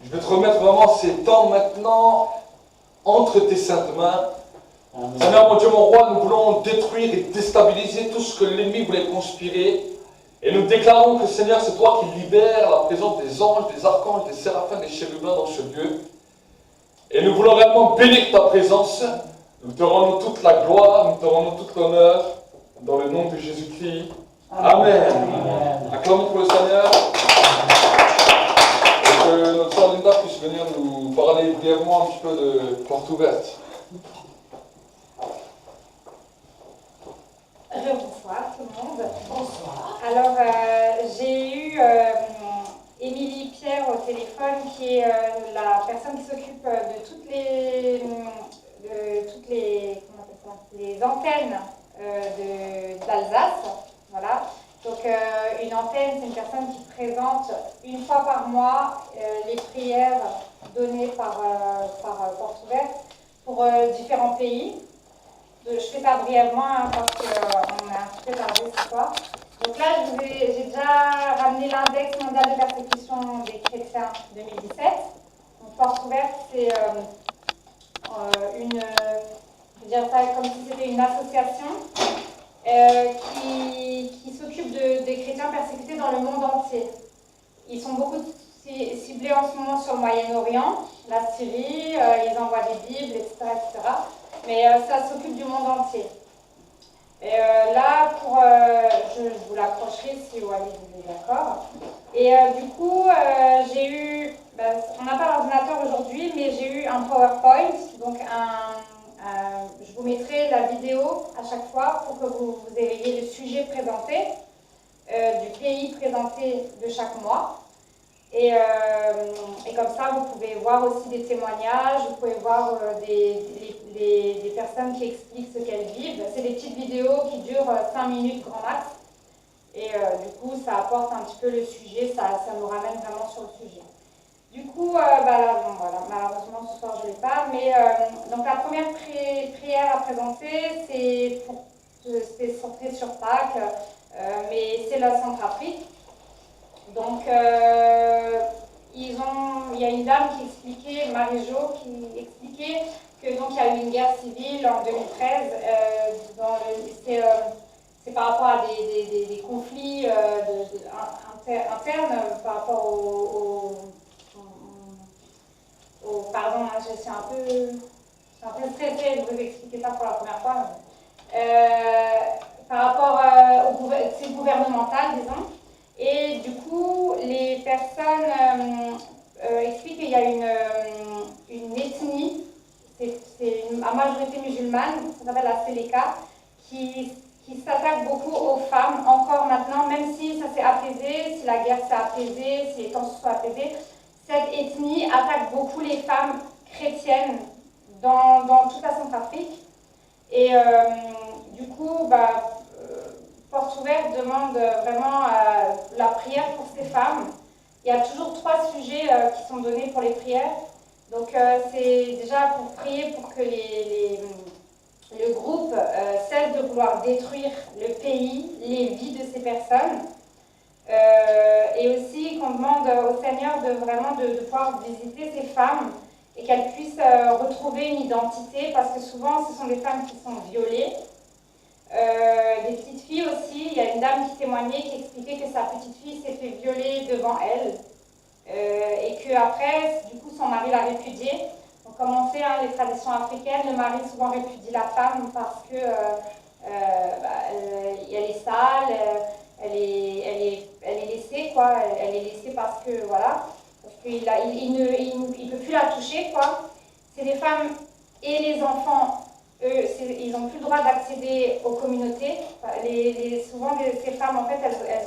Je vais te remettre vraiment ces temps maintenant entre tes saintes mains. Seigneur, mon Dieu, mon roi, nous voulons détruire et déstabiliser tout ce que l'ennemi voulait conspirer. Et nous déclarons que, Seigneur, c'est toi qui libères la présence des anges, des archanges, des séraphins, des chérubins dans ce lieu. Et nous voulons réellement bénir ta présence. Nous te rendons toute la gloire, nous te rendons toute l'honneur, dans le nom de Jésus-Christ. Amen. Amen. Acclamons pour le Seigneur. Et que notre sœur Linda puisse venir nous parler brièvement un petit peu de Porte Ouverte. Bonsoir tout le monde. Bonsoir. Alors, j'ai eu Émilie Pierre au téléphone, qui est la personne qui s'occupe de toutes les comment on appelle ça, les antennes d'Alsace. Voilà. Donc, une antenne, c'est une personne qui présente une fois par mois les prières données par Porte Ouverte pour différents pays. Je fais ça brièvement parce qu'on est un petit peu tardé ce soir. Donc là, j'ai déjà ramené l'index mondial de persécution des chrétiens 2017. Donc Porte Ouverte, c'est je veux dire ça comme si c'était une association qui s'occupe des chrétiens persécutés dans le monde entier. Ils sont beaucoup ciblés en ce moment sur le Moyen-Orient, la Syrie, ils envoient des Bibles, etc. etc. Mais ça s'occupe du monde entier. Et là, je vous l'accrocherai si Walid est d'accord. Et du coup, j'ai eu, on n'a pas l'ordinateur aujourd'hui, mais j'ai eu un PowerPoint. Donc, je vous mettrai la vidéo à chaque fois pour que vous ayez le sujet présenté, du pays présenté de chaque mois. Et comme ça, vous pouvez voir aussi des témoignages, vous pouvez voir des personnes qui expliquent ce qu'elles vivent. C'est des petites vidéos qui durent 5 minutes grand max. Et du coup, ça apporte un petit peu le sujet, ça nous ramène vraiment sur le sujet. Du coup, là, bon, voilà, malheureusement, ce soir, je ne l'ai pas. Mais donc, la première prière à présenter, c'est centré sur Pâques, mais c'est la Centrafrique. Donc, il y a une dame qui expliquait, Marie-Jo, qui expliquait que donc il y a eu une guerre civile en 2013. C'est par rapport à des conflits internes par rapport pardon, je suis un peu stressée de vous expliquer ça pour la première fois. Par rapport c'est gouvernemental, disons. Et du coup, les personnes expliquent qu'il y a une ethnie, c'est à majorité musulmane, ça s'appelle la Seleka, qui s'attaque beaucoup aux femmes, encore maintenant, même si ça s'est apaisé, si la guerre s'est apaisée, si les tensions sont apaisées, cette ethnie attaque beaucoup les femmes chrétiennes dans toute la Centrafrique. Et du coup, Porte Ouverte demande vraiment la prière pour ces femmes. Il y a toujours 3 sujets qui sont donnés pour les prières. Donc c'est déjà pour prier pour que le groupe cesse de vouloir détruire le pays, les vies de ces personnes. Et aussi qu'on demande au Seigneur de pouvoir visiter ces femmes et qu'elles puissent retrouver une identité, parce que souvent ce sont des femmes qui sont violées. Des petites filles aussi, il y a une dame qui témoignait, qui expliquait que sa petite fille s'est fait violer devant elle et qu'après, du coup, son mari l'a répudiée. Donc, comme on sait, hein, les traditions africaines, le mari souvent répudie la femme parce que elle est sale, elle est laissée, quoi. Elle est laissée parce que, voilà, parce qu'il ne peut plus la toucher, quoi. C'est des femmes et les enfants. Eux, ils n'ont plus le droit d'accéder aux communautés. Souvent, ces femmes, en fait, elles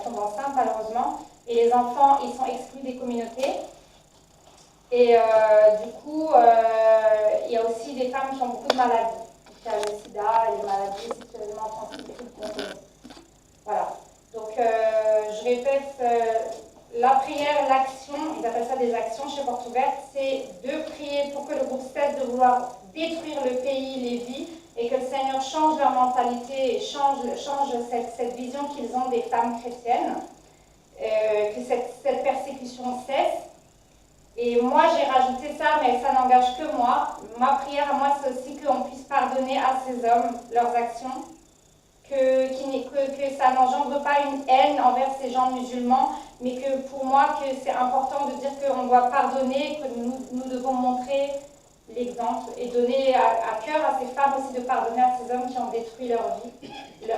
tombent enceintes, malheureusement. Et les enfants, ils sont exclus des communautés. Et du coup, il y a aussi des femmes qui ont beaucoup de maladies. Il y a le sida et les maladies sexuellement transmissibles. Voilà. Donc, je répète, la prière, l'action, ils appellent ça des actions chez Porte Ouverte, c'est de prier pour que le groupe cesse de vouloir détruire le pays, les vies, et que le Seigneur change leur mentalité et change cette vision qu'ils ont des femmes chrétiennes, que cette persécution cesse. Et moi, j'ai rajouté ça, mais ça n'engage que moi. Ma prière à moi, c'est aussi qu'on puisse pardonner à ces hommes leurs actions, que ça n'engendre pas une haine envers ces gens musulmans, mais que pour moi, que c'est important de dire qu'on doit pardonner, que nous devons montrer l'exemple et donner à cœur à ces femmes aussi de pardonner à ces hommes qui ont détruit leur vie,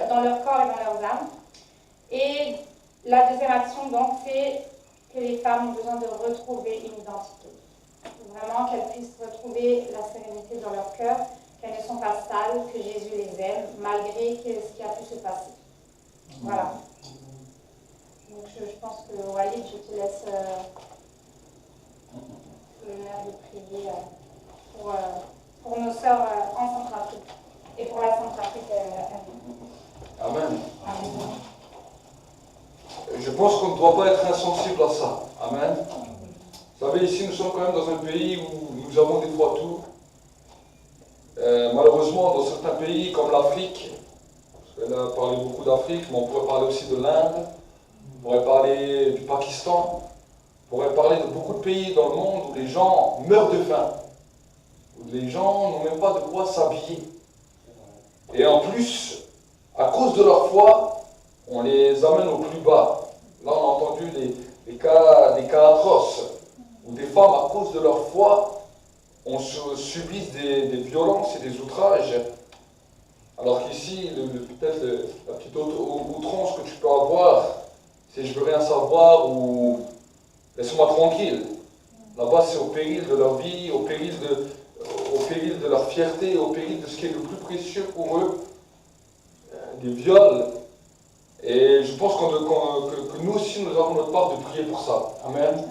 dans leur corps et dans leurs âmes. Et la deuxième action, donc, c'est que les femmes ont besoin de retrouver une identité. Vraiment qu'elles puissent retrouver la sérénité dans leur cœur, qu'elles ne sont pas sales, que Jésus les aime, malgré ce qui a pu se passer. Voilà. Donc je pense que Walid, je te laisse l'honneur de prier pour nos sœurs en Centrafrique et pour la Centrafrique. Amen. Je pense qu'on ne doit pas être insensible à ça. Amen. Vous savez, ici, nous sommes quand même dans un pays où nous avons des fois tout. Malheureusement, dans certains pays comme l'Afrique, parce qu'elle a parlé beaucoup d'Afrique, mais on pourrait parler aussi de l'Inde, on pourrait parler du Pakistan, on pourrait parler de beaucoup de pays dans le monde où les gens meurent de faim, où les gens n'ont même pas de quoi s'habiller. Et en plus, à cause de leur foi, on les amène au plus bas. Là, on a entendu des cas atroces, où des femmes, à cause de leur foi, subissent des violences et des outrages. Alors qu'ici, peut-être la petite outrance que tu peux avoir, c'est je veux rien savoir ou laisse-moi tranquille. Là-bas, c'est au péril de leur vie, au péril de leur fierté, au péril de ce qui est le plus précieux pour eux, des viols. Et je pense que nous aussi, nous avons notre part de prier pour ça. Amen.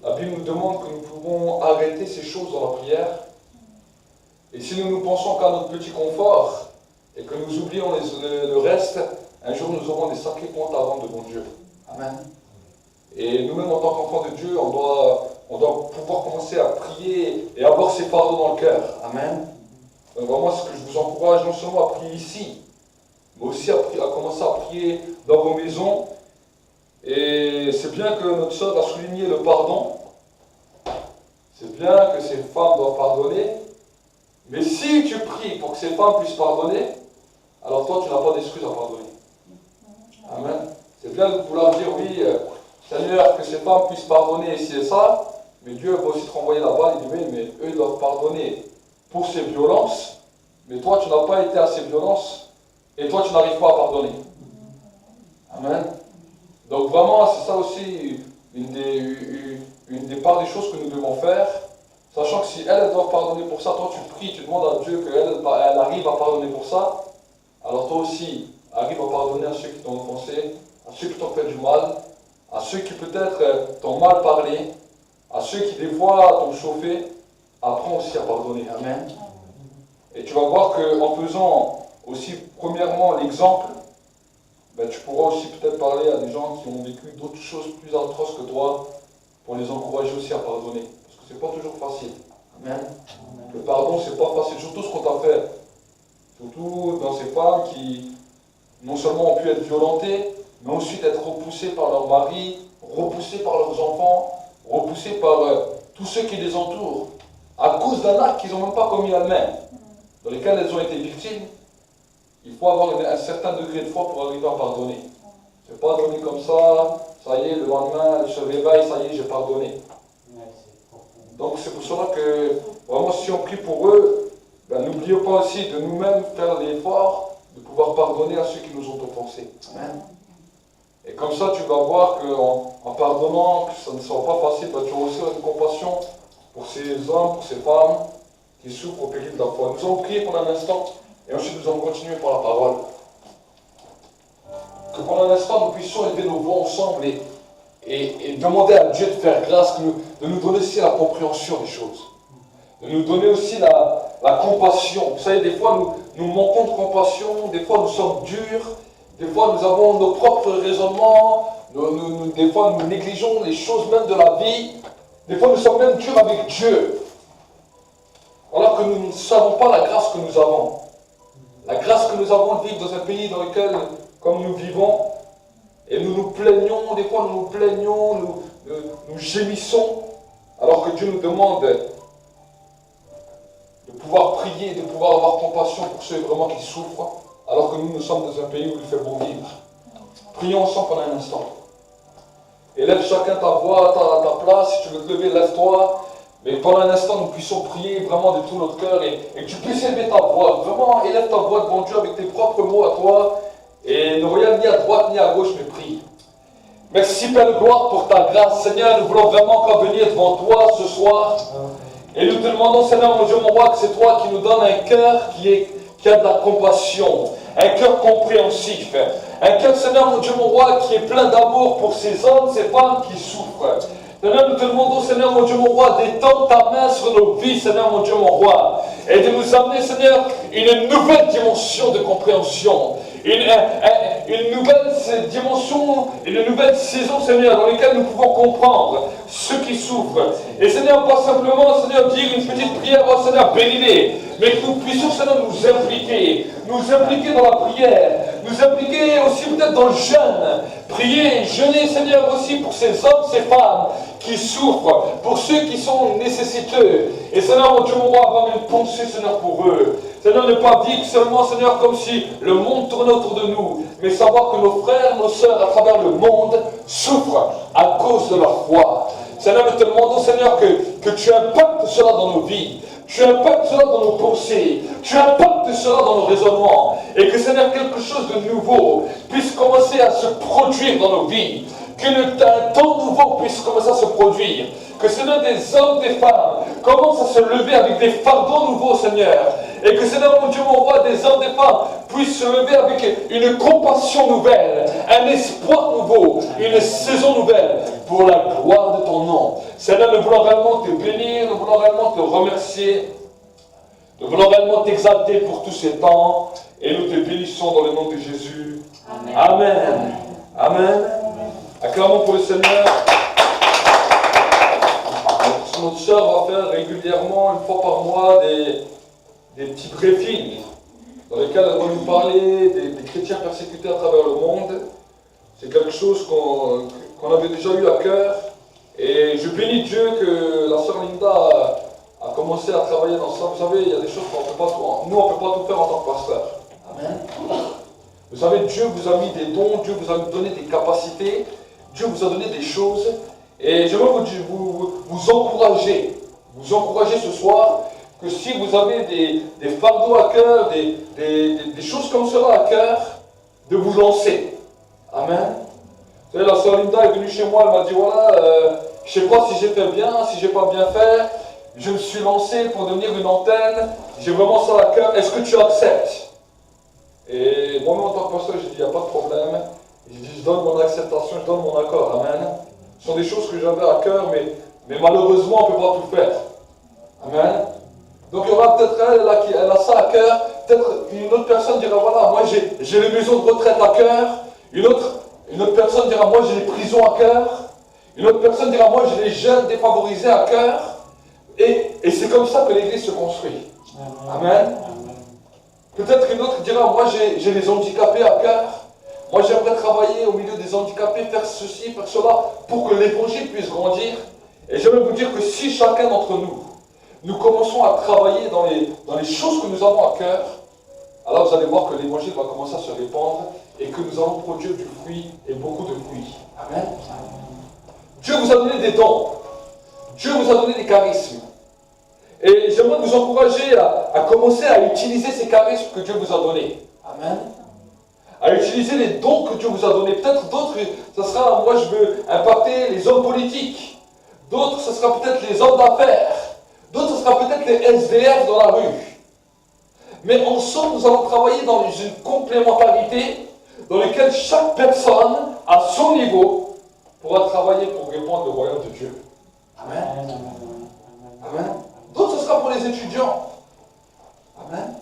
La Bible nous demande que nous pouvons arrêter ces choses dans la prière. Et si nous pensons qu'à notre petit confort et que nous oublions le reste, un jour nous aurons des sacrés comptes à rendre devant Dieu. Amen. Et nous-mêmes, en tant qu'enfants de Dieu, on doit pouvoir commencer à prier et avoir ces pardons dans le cœur. Amen. Donc vraiment, ce que je vous encourage, non seulement à prier ici, mais aussi à commencer à prier dans vos maisons. Et c'est bien que notre sœur a souligné le pardon. C'est bien que ces femmes doivent pardonner. Mais si tu pries pour que ces femmes puissent pardonner, alors toi, tu n'as pas d'excuse à pardonner. Amen. C'est bien de vouloir dire, oui, Seigneur, que ces femmes puissent pardonner, et c'est ça, mais Dieu va aussi te renvoyer la balle, il dit, oui, mais eux, ils doivent pardonner pour ces violences, mais toi, tu n'as pas été à ces violences, et toi, tu n'arrives pas à pardonner. Amen. Donc vraiment, c'est ça aussi une des parts des choses que nous devons faire, sachant que si elles doivent pardonner pour ça, toi tu pries, tu demandes à Dieu qu'elle arrive à pardonner pour ça, alors toi aussi, arrive à pardonner à ceux qui t'ont offensé, à ceux qui t'ont fait du mal, à ceux qui peut-être t'ont mal parlé, à ceux qui des fois t'ont chauffé, apprends aussi à pardonner. Amen. Et tu vas voir qu'en faisant aussi premièrement l'exemple, ben, tu pourras aussi peut-être parler à des gens qui ont vécu d'autres choses plus atroces que toi pour les encourager aussi à pardonner. Parce que c'est pas toujours facile. Amen. Le pardon, c'est pas facile, surtout ce qu'on t'a fait. Surtout dans ces femmes qui non seulement ont pu être violentées, mais ensuite être repoussées par leur mari, repoussées par leurs enfants, repoussées par tous ceux qui les entourent, à cause d'un acte qu'ils n'ont même pas commis elles-mêmes, dans lesquels elles ont été victimes. Il faut avoir un certain degré de foi pour arriver à pardonner. C'est pas donner comme ça y est, le lendemain, je me réveille, ça y est, j'ai pardonné. Donc c'est pour cela que, vraiment, si on prie pour eux, ben, n'oubliez pas aussi de nous-mêmes faire l'effort de pouvoir pardonner à ceux qui nous ont offensés. Amen. Et comme ça, tu vas voir qu'en pardonnant, que ça ne sera pas facile, ben, tu auras aussi une compassion pour ces hommes, pour ces femmes qui souffrent au péril de la foi. Nous allons prier pendant un instant. Et ensuite, nous allons continuer par la parole. Que pendant un instant, nous puissions élever nos voix ensemble et demander à Dieu de faire grâce, de nous donner aussi la compréhension des choses. De nous donner aussi la compassion. Vous savez, des fois, nous manquons de compassion, des fois, nous sommes durs, des fois, nous avons nos propres raisonnements, des fois, nous négligeons les choses même de la vie. Des fois, nous sommes même durs avec Dieu. Alors que nous ne savons pas la grâce que nous avons. La grâce que nous avons de vivre dans un pays dans lequel, comme nous vivons, et nous nous plaignons, des fois nous nous plaignons, nous gémissons, Alors que Dieu nous demande de pouvoir prier, de pouvoir avoir compassion pour ceux vraiment qui souffrent, alors que nous sommes dans un pays où il fait beau vivre. Prions ensemble pendant un instant. Élève chacun ta voix, ta place. Si tu veux te lever, lève-toi. Mais pendant un instant, nous puissions prier vraiment de tout notre cœur et que tu puisses élever ta voix. Vraiment, élève ta voix devant Dieu avec tes propres mots à toi. Et ne regarde ni à droite ni à gauche, mais prie. Merci Père de gloire pour ta grâce. Seigneur, nous voulons vraiment encore venir devant toi ce soir. Et nous te demandons, Seigneur, mon Dieu, mon roi, que c'est toi qui nous donnes un cœur qui a de la compassion, un cœur compréhensif, un cœur, Seigneur, mon Dieu, mon roi, qui est plein d'amour pour ces hommes, ces femmes qui souffrent. Seigneur, nous te demandons, Seigneur, mon Dieu, mon roi, d'étendre ta main sur nos vies, Seigneur, mon Dieu, mon roi, et de nous amener, Seigneur, une nouvelle dimension de compréhension, une nouvelle dimension, une nouvelle saison, Seigneur, dans laquelle nous pouvons comprendre ceux qui souffrent. Et Seigneur, pas simplement, Seigneur, dire une petite prière, oh Seigneur, bénis-les, mais que nous puissions, Seigneur, nous impliquer dans la prière, nous impliquer aussi peut-être dans le jeûne, prier, jeûner, Seigneur, aussi pour ces hommes, ces femmes qui souffrent, pour ceux qui sont nécessiteux. Et Seigneur, mon Dieu, mon roi, avoir une pensée, Seigneur, pour eux. Seigneur, ne pas vivre seulement, Seigneur, comme si le monde tournait autour de nous, mais savoir que nos frères, nos sœurs, à travers le monde, souffrent à cause de leur foi. Seigneur, nous te demandons, Seigneur, que tu impactes cela dans nos vies. Tu impactes cela dans nos pensées, tu impactes cela dans nos raisonnements, et que Seigneur, quelque chose de nouveau puisse commencer à se produire dans nos vies, qu'un temps nouveau puisse commencer à se produire, que Seigneur, des hommes, des femmes commencent à se lever avec des fardeaux nouveaux, Seigneur, et que Seigneur, mon Dieu, mon roi, des hommes, des femmes puissent se lever avec une compassion nouvelle, un espoir nouveau, une saison nouvelle, pour la gloire de ton nom. Seigneur, nous voulons réellement te bénir, nous voulons réellement te remercier, nous voulons réellement t'exalter pour tous ces temps, et nous te bénissons dans le nom de Jésus. Amen. Amen. Amen. Acclamons pour le Seigneur. Notre sœur va faire régulièrement, une fois par mois, des petits briefings dans lesquels elle va nous parler des chrétiens persécutés à travers le monde. C'est quelque chose qu'on avait déjà eu à cœur. Et je bénis Dieu que la sœur Linda a commencé à travailler dans ça. Vous savez, il y a des choses qu'on ne peut pas tout, nous, on ne peut pas tout faire en tant que pasteur. Amen. Vous savez, Dieu vous a mis des dons, Dieu vous a donné des capacités, Dieu vous a donné des choses. Et j'aimerais vous encourager ce soir, que si vous avez des fardeaux à cœur, des choses comme cela à cœur, de vous lancer. Amen. Vous savez, la sœur Linda est venue chez moi, elle m'a dit, voilà, je ne sais pas si j'ai fait bien, si j'ai pas bien fait, je me suis lancé pour devenir une antenne, j'ai vraiment ça à cœur, est-ce que tu acceptes? Et moi-même en tant que pasteur, j'ai dit, il n'y a pas de problème. J'ai dit, je donne mon acceptation, je donne mon accord. Amen. Ce sont des choses que j'avais à cœur, mais malheureusement, on ne peut pas tout faire. Amen. Donc il y aura peut-être elle a ça à cœur. Peut-être une autre personne dira, voilà, moi j'ai les maisons de retraite à cœur. Une autre personne dira, moi j'ai les prisons à cœur. Une autre personne dira, moi j'ai les jeunes défavorisés à cœur. Et c'est comme ça que l'Église se construit. Amen. Peut-être qu'une autre dira, moi j'ai les handicapés à cœur. Moi j'aimerais travailler au milieu des handicapés, faire ceci, faire cela, pour que l'Évangile puisse grandir. Et j'aimerais vous dire que si chacun d'entre nous commençons à travailler dans les choses que nous avons à cœur, alors vous allez voir que l'Évangile va commencer à se répandre et que nous allons produire du fruit et beaucoup de fruits. Amen. Dieu vous a donné des dons. Dieu vous a donné des charismes. Et j'aimerais vous encourager à commencer à utiliser ces charismes que Dieu vous a donnés. Amen. À utiliser les dons que Dieu vous a donnés. Peut-être d'autres, ce sera, moi je veux impacter les hommes politiques. D'autres, ce sera peut-être les hommes d'affaires. D'autres, ce sera peut-être les SDF dans la rue. Mais ensemble, nous allons travailler dans une complémentarité dans laquelle chaque personne, à son niveau, pourra travailler pour répandre le royaume de Dieu. Amen. Amen. D'autres, ce sera pour les étudiants. Amen.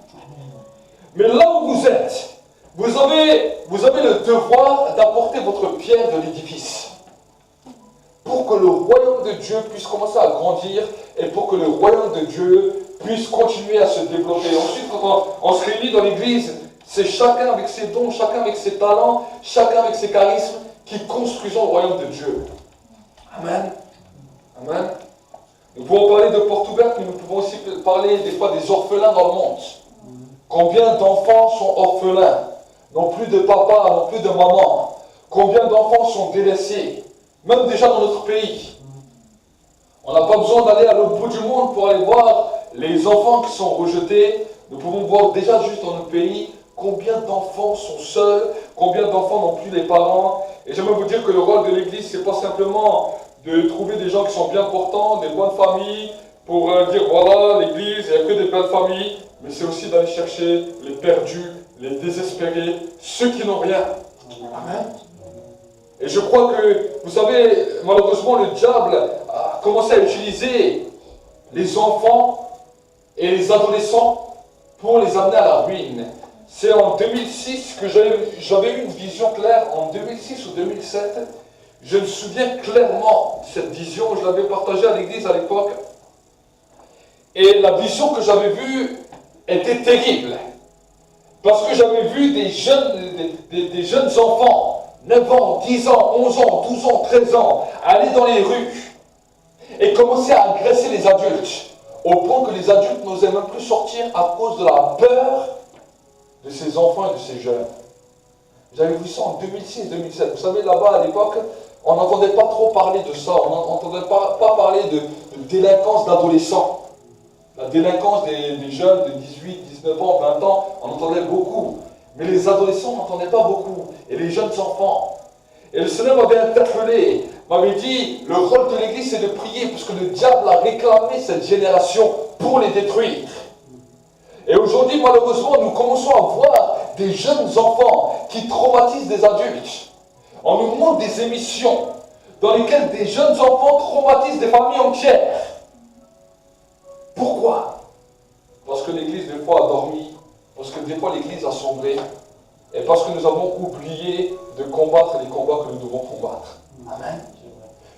Mais là où vous êtes, vous avez le devoir d'apporter votre pierre de l'édifice pour que le royaume de Dieu puisse commencer à grandir et pour que le royaume de Dieu puisse continuer à se développer. Ensuite, quand on se réunit dans l'église, c'est chacun avec ses dons, chacun avec ses talents, chacun avec ses charismes qui construisons le royaume de Dieu. Amen. Amen. Nous pouvons parler de portes ouvertes, mais nous pouvons aussi parler des fois des orphelins dans le monde. Combien d'enfants sont orphelins, n'ont plus de papa, n'ont plus de maman. Combien d'enfants sont délaissés, même déjà dans notre pays. On n'a pas besoin d'aller à l'autre bout du monde pour aller voir les enfants qui sont rejetés. Nous pouvons voir déjà juste dans notre pays combien d'enfants sont seuls, combien d'enfants n'ont plus les parents. Et j'aimerais vous dire que le rôle de l'Église, ce n'est pas simplement de trouver des gens qui sont bien portants, des bonnes familles, pour dire voilà, l'Église, il n'y a que des belles familles, mais c'est aussi d'aller chercher les perdus, les désespérés, ceux qui n'ont rien. Amen. Et je crois que, vous savez, malheureusement, le diable a commencé à utiliser les enfants et les adolescents pour les amener à la ruine. C'est en 2006 que j'avais eu une vision claire, en 2006 ou 2007. Je me souviens clairement de cette vision, je l'avais partagée à l'église à l'époque. Et la vision que j'avais vue était terrible. Parce que j'avais vu des jeunes enfants, 9 ans, 10 ans, 11 ans, 12 ans, 13 ans, aller dans les rues et commencer à agresser les adultes, au point que les adultes n'osaient même plus sortir à cause de la peur de ces enfants et de ces jeunes. J'avais vu ça en 2006-2007. Vous savez, là-bas, à l'époque, on n'entendait pas trop parler de ça. On n'entendait pas parler de délinquance d'adolescents. La délinquance des jeunes de 18, 19 ans, 20 ans, on entendait beaucoup. Mais les adolescents, on n'entendait pas beaucoup. Et les jeunes enfants. Et le Seigneur m'avait interpellé, m'avait dit, le rôle de l'Église, c'est de prier, parce que le diable a réclamé cette génération pour les détruire. Et aujourd'hui, malheureusement, nous commençons à voir des jeunes enfants qui traumatisent des adultes. On nous montre des émissions dans lesquelles des jeunes enfants traumatisent des familles entières. Pourquoi? Parce que l'Église, des fois, a dormi. Parce que des fois, l'Église a sombré. Et parce que nous avons oublié de combattre les combats que nous devons combattre. Amen.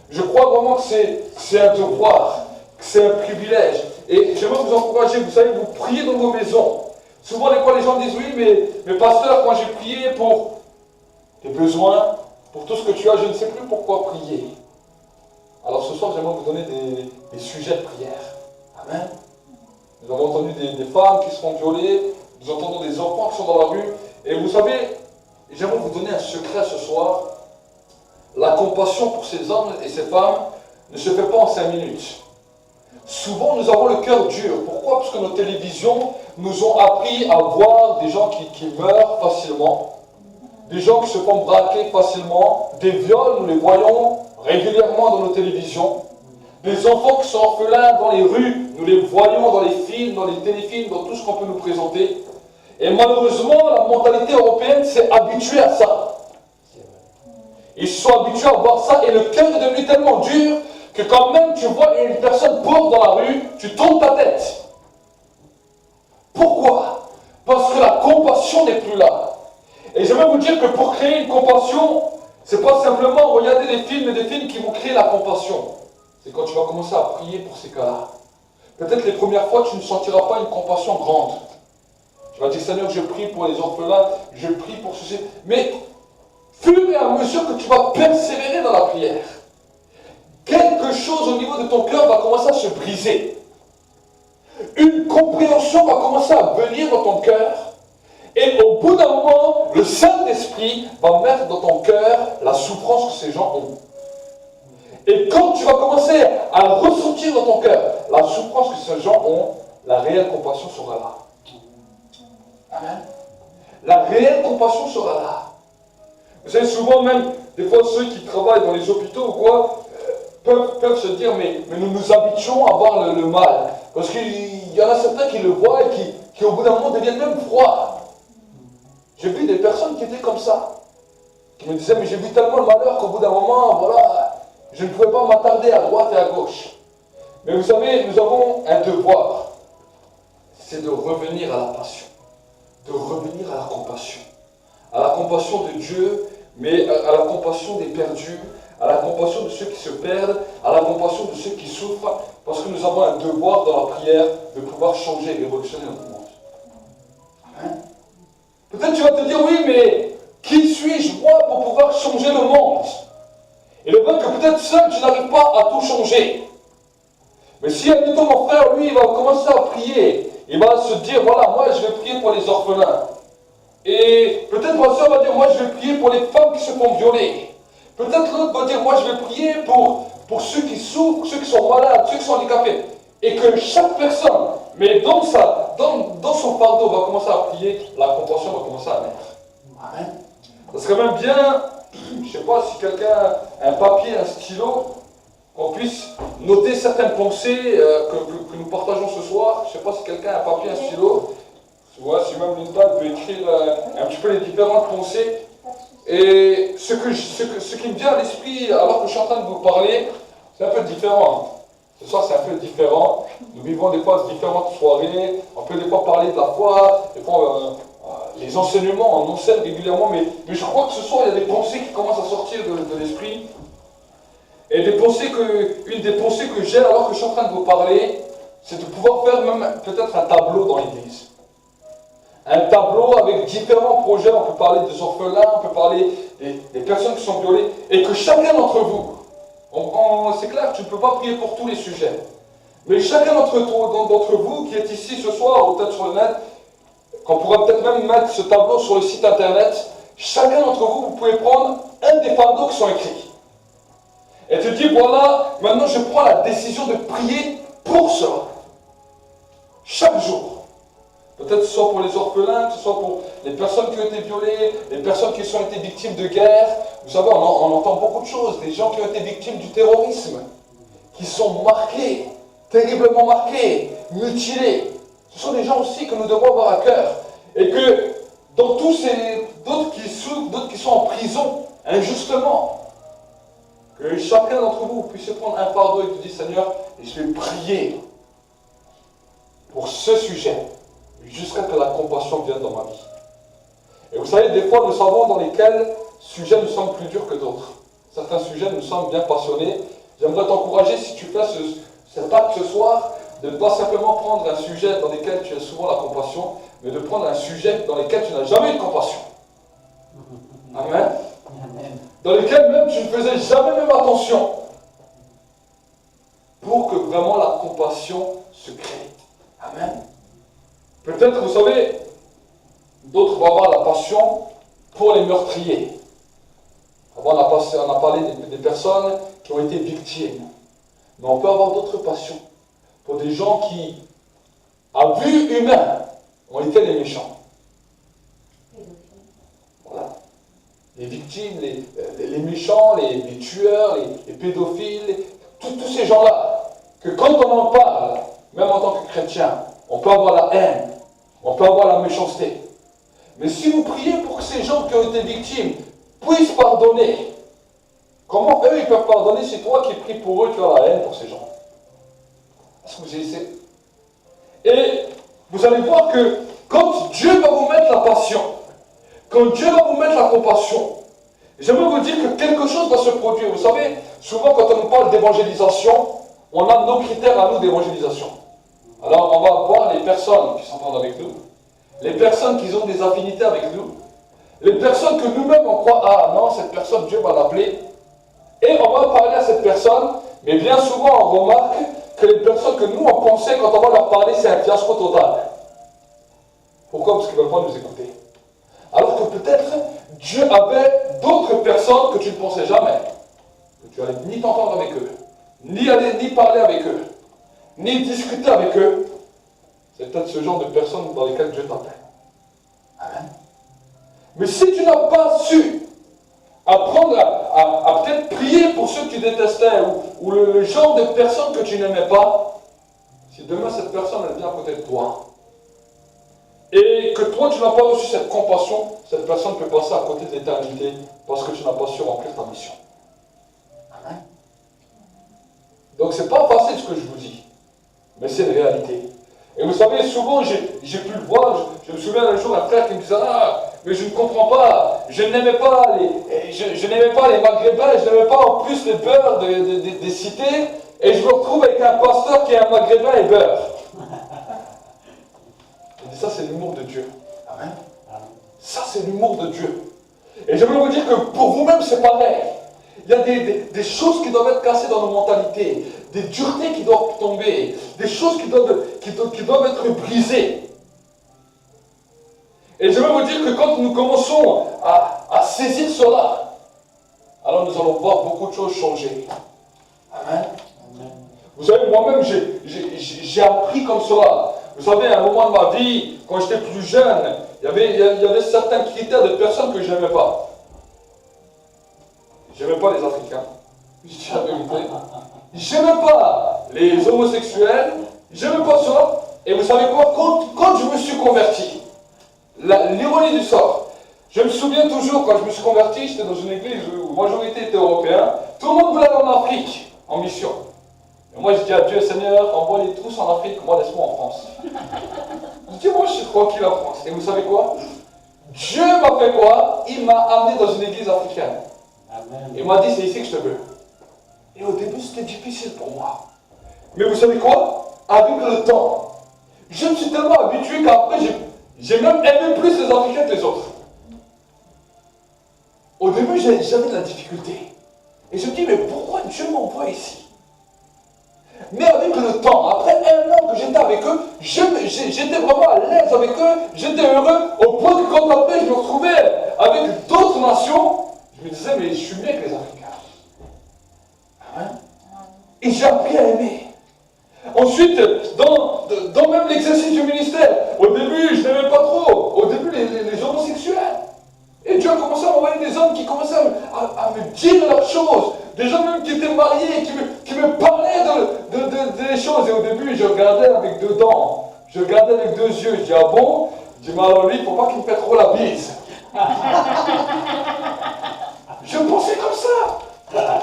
Je crois vraiment que c'est un devoir, que c'est un privilège. Et j'aimerais vous encourager, vous savez, vous priez dans vos maisons. Souvent, des fois, les gens disent, oui, mais pasteur, quand j'ai prié pour tes besoins, pour tout ce que tu as, je ne sais plus pourquoi prier. Alors ce soir, j'aimerais vous donner des sujets de prière. Amen. Nous avons entendu des femmes qui seront violées, nous entendons des enfants qui sont dans la rue. Et vous savez, j'aimerais vous donner un secret ce soir. La compassion pour ces hommes et ces femmes ne se fait pas en 5 minutes. Souvent, nous avons le cœur dur. Pourquoi? Parce que nos télévisions nous ont appris à voir des gens qui meurent facilement, des gens qui se font braquer facilement, des viols, nous les voyons régulièrement dans nos télévisions, des enfants qui sont orphelins dans les rues, nous les voyons dans les films, dans les téléfilms, dans tout ce qu'on peut nous présenter. Et malheureusement, la mentalité européenne s'est habituée à ça. Ils se sont habitués à voir ça et le cœur est devenu tellement dur que quand même tu vois une personne pauvre dans la rue, tu tournes ta tête. Pourquoi? Parce que la compassion n'est plus là. Et j'aimerais vous dire que pour créer une compassion, c'est pas simplement regarder des films et des films qui vont créer la compassion. C'est quand tu vas commencer à prier pour ces cas-là. Peut-être les premières fois, tu ne sentiras pas une compassion grande. Tu vas dire, Seigneur, je prie pour les orphelins, je prie pour ceci. Mais, fur et à mesure que tu vas persévérer dans la prière, quelque chose au niveau de ton cœur va commencer à se briser. Une compréhension va commencer à venir dans ton cœur. Et au bout d'un moment, le Saint-Esprit va mettre dans ton cœur la souffrance que ces gens ont. Et quand tu vas commencer à ressentir dans ton cœur la souffrance que ces gens ont, la réelle compassion sera là. Amen. La réelle compassion sera là. Vous savez, souvent même, des fois ceux qui travaillent dans les hôpitaux ou quoi, peuvent se dire, mais nous nous habituons à voir le mal. Parce qu'il y en a certains qui le voient et qui au bout d'un moment deviennent même froids. J'ai vu des personnes qui étaient comme ça, qui me disaient, mais j'ai vu tellement le malheur qu'au bout d'un moment, voilà, je ne pouvais pas m'attarder à droite et à gauche. Mais vous savez, nous avons un devoir, c'est de revenir à la passion, de revenir à la compassion de Dieu, mais à la compassion des perdus, à la compassion de ceux qui se perdent, à la compassion de ceux qui souffrent, parce que nous avons un devoir dans la prière de pouvoir changer et révolutionner notre monde. Amen. Peut-être tu vas te dire, oui, mais qui suis-je moi pour pouvoir changer le monde? Et le fait que peut-être seul tu n'arrives pas à tout changer. Mais si admettons mon frère, lui, il va commencer à prier, il va se dire, voilà, moi je vais prier pour les orphelins. Et peut-être ma soeur va dire, moi je vais prier pour les femmes qui se font violer. Peut-être l'autre va dire, moi je vais prier pour ceux qui souffrent, ceux qui sont malades, ceux qui sont handicapés. Et que chaque personne, mais dans son fardeau, va commencer à prier, la compassion va commencer à naître. Amen. Ça serait même bien, je ne sais pas si quelqu'un a un papier, un stylo, qu'on puisse noter certaines pensées que nous partageons ce soir. Je ne sais pas si quelqu'un a un papier, un stylo. Ouais, si même Linda peut écrire un petit peu les différentes pensées. Et ce qui me vient à l'esprit alors que je suis en train de vous parler, c'est un peu différent. Ce soir, c'est un peu différent. Nous vivons des fois différentes soirées. On peut des fois parler de la foi. Des fois, les enseignements, on enseigne régulièrement. Mais je crois que ce soir, il y a des pensées qui commencent à sortir de l'esprit. Et une des pensées que j'ai alors que je suis en train de vous parler, c'est de pouvoir faire même peut-être un tableau dans l'église. Un tableau avec différents projets. On peut parler des orphelins, on peut parler des personnes qui sont violées. Et que chacun d'entre vous, c'est clair que tu ne peux pas prier pour tous les sujets. Mais chacun d'entre vous qui est ici ce soir, ou peut-être sur le net, qu'on pourra peut-être même mettre ce tableau sur le site internet, chacun d'entre vous, vous pouvez prendre un des fardeaux qui sont écrits. Et te dire, voilà, maintenant je prends la décision de prier pour cela. Chaque jour. Peut-être que ce soit pour les orphelins, que ce soit pour les personnes qui ont été violées, les personnes qui ont été victimes de guerre. Vous savez, on entend beaucoup de choses. Des gens qui ont été victimes du terrorisme, qui sont marqués, terriblement marqués, mutilés. Ce sont des gens aussi que nous devons avoir à cœur. Et que dans tous ces... d'autres qui souffrent, d'autres qui sont en prison, injustement, que chacun d'entre vous puisse prendre un fardeau et te dire, Seigneur, je vais prier pour ce sujet, jusqu'à ce que la compassion vienne dans ma vie. Et vous savez, des fois, nous savons dans lesquels sujets nous semblent plus durs que d'autres. Certains sujets nous semblent bien passionnés. J'aimerais t'encourager, si tu fais cet acte ce soir, de ne pas simplement prendre un sujet dans lequel tu as souvent la compassion, mais de prendre un sujet dans lequel tu n'as jamais eu de compassion. Amen. Dans lequel même tu ne faisais jamais même attention. Pour que vraiment la compassion se crée. Amen. Peut-être, vous savez, d'autres vont avoir la passion pour les meurtriers. Avant, on a parlé des personnes qui ont été victimes. Mais on peut avoir d'autres passions pour des gens qui, à vue humaine, ont été les méchants. Voilà. Les victimes, les méchants, les tueurs, les pédophiles, tous ces gens-là, que quand on en parle, même en tant que chrétien, on peut avoir la haine, on peut avoir la méchanceté. Mais si vous priez pour que ces gens qui ont été victimes puissent pardonner, comment eux ils peuvent pardonner si toi qui pries pour eux, tu as la haine pour ces gens? Est-ce que vous essayez? Et vous allez voir que quand Dieu va vous mettre la passion, quand Dieu va vous mettre la compassion, j'aimerais vous dire que quelque chose va se produire. Vous savez, souvent quand on nous parle d'évangélisation, on a nos critères à nous d'évangélisation. Alors on va voir les personnes qui s'entendent avec nous, les personnes qui ont des affinités avec nous, les personnes que nous-mêmes on croit, ah non, cette personne, Dieu va l'appeler, et on va parler à cette personne, mais bien souvent on remarque que les personnes que nous on pensait quand on va leur parler, c'est un fiasco total. Pourquoi? Parce qu'ils ne veulent pas nous écouter. Alors que peut-être Dieu avait d'autres personnes que tu ne pensais jamais, que tu allais ni t'entendre avec eux, ni parler avec eux, ni discuter avec eux. C'est peut-être ce genre de personnes dans lesquelles Dieu t'appelle. Amen. Mais si tu n'as pas su apprendre à peut-être prier pour ceux que tu détestais, ou le genre de personnes que tu n'aimais pas, si demain cette personne elle vient à côté de toi, et que toi tu n'as pas reçu cette compassion, cette personne peut passer à côté de l'éternité parce que tu n'as pas su remplir ta mission. Amen. Donc c'est pas facile ce que je vous dis, mais c'est une réalité. Et vous savez, souvent j'ai pu le voir, je me souviens un jour un frère qui me disait, ah, mais je ne comprends pas, je n'aimais pas les Maghrébins, je n'aimais pas en plus le beurre des cités, et je me retrouve avec un pasteur qui est un Maghrébin et beurre. Et ça c'est l'humour de Dieu. Amen. Ça c'est l'humour de Dieu. Et j'aimerais vous dire que pour vous-même c'est pareil. Il y a des choses qui doivent être cassées dans nos mentalités, des duretés qui doivent tomber, des choses qui doivent être brisées. Et je veux vous dire que quand nous commençons à saisir cela, alors nous allons voir beaucoup de choses changer. Amen. Vous savez, moi-même, j'ai appris comme cela. Vous savez, à un moment de ma vie, quand j'étais plus jeune, il y avait certains critères de personnes que je n'aimais pas. Je n'aimais pas les Africains. Je dis la vérité. Je n'aimais pas les homosexuels. Je n'aimais pas cela. Et vous savez quoi? Quand je me suis converti, l'ironie du sort, je me souviens toujours, quand je me suis converti, j'étais dans une église où la majorité était européen. Tout le monde voulait aller en Afrique, en mission. Et moi, je dis à Dieu, Seigneur, envoie-les tous en Afrique, moi, laisse-moi en France. Je dis, moi, je suis tranquille en France. Et vous savez quoi? Dieu m'a fait quoi? Il m'a amené dans une église africaine. Amen. Il m'a dit, c'est ici que je te veux. Et au début, c'était difficile pour moi. Mais vous savez quoi? Avec le temps, je me suis tellement habitué qu'après, j'ai même aimé plus les Africains que les autres. Au début, j'avais de la difficulté. Et je me dis, mais pourquoi Dieu m'envoie ici? Mais avec le temps, après 1 an que j'étais avec eux, j'étais vraiment à l'aise avec eux, j'étais heureux, au point que quand après je me retrouvais avec d'autres nations, je me disais, mais je suis mieux que les Africains. Hein? Et j'ai appris à aimer. Ensuite, dans même l'exercice du ministère, au début, je n'aimais pas trop, au début, les homosexuels. Et Dieu a commencé à m'envoyer des hommes qui commençaient à me dire leurs choses. Des gens même qui étaient mariés, qui me parlaient des choses. Et au début, je regardais avec 2 dents. Je regardais avec 2 yeux. Je dis, ah bon? Je dis, mais alors lui, il ne faut pas qu'il me fait trop la bise. Je pensais comme ça.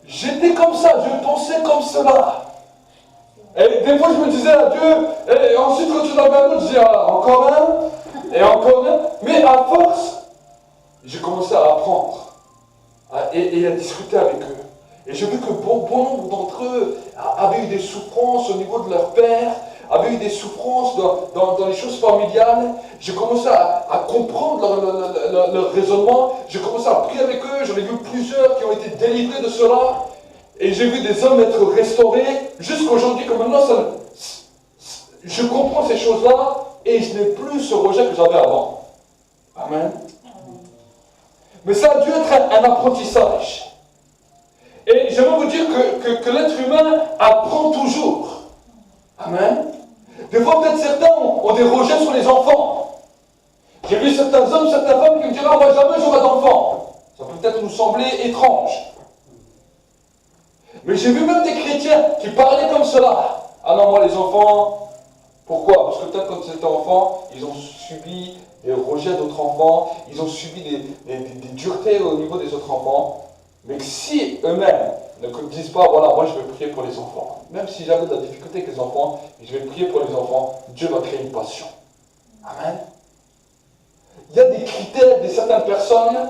J'étais comme ça. Je pensais comme cela. Et des fois, je me disais à Dieu, et ensuite, quand tu en avais un autre, je dis, ah, encore un, et encore un. Mais à force, j'ai commencé à apprendre et à discuter avec eux. Et j'ai vu que bon nombre d'entre eux avaient eu des souffrances au niveau de leur père, avaient eu des souffrances dans les choses familiales. J'ai commencé à comprendre leur raisonnement. J'ai commencé à prier avec eux. J'en ai vu plusieurs qui ont été délivrés de cela. Et j'ai vu des hommes être restaurés jusqu'à aujourd'hui, que maintenant, je comprends ces choses-là et je n'ai plus ce rejet que j'avais avant. Amen. Mais ça a dû être un apprentissage. Et j'aimerais vous dire que l'être humain apprend toujours. Amen. Des fois, peut-être certains ont des rejets sur les enfants. J'ai vu certains hommes, certaines femmes qui me diraient, moi jamais j'aurai d'enfants. Ça peut peut-être nous sembler étrange. Mais j'ai vu même des chrétiens qui parlaient comme cela. Ah non, moi les enfants, pourquoi? Parce que peut-être quand ils étaient enfants, ils ont subi des rejets d'autres enfants, ils ont subi des duretés au niveau des autres enfants. Mais que si eux-mêmes ne disent pas, voilà, moi je vais prier pour les enfants, même si j'avais de la difficulté avec les enfants, je vais prier pour les enfants, Dieu va créer une passion. Amen. Il y a des critères de certaines personnes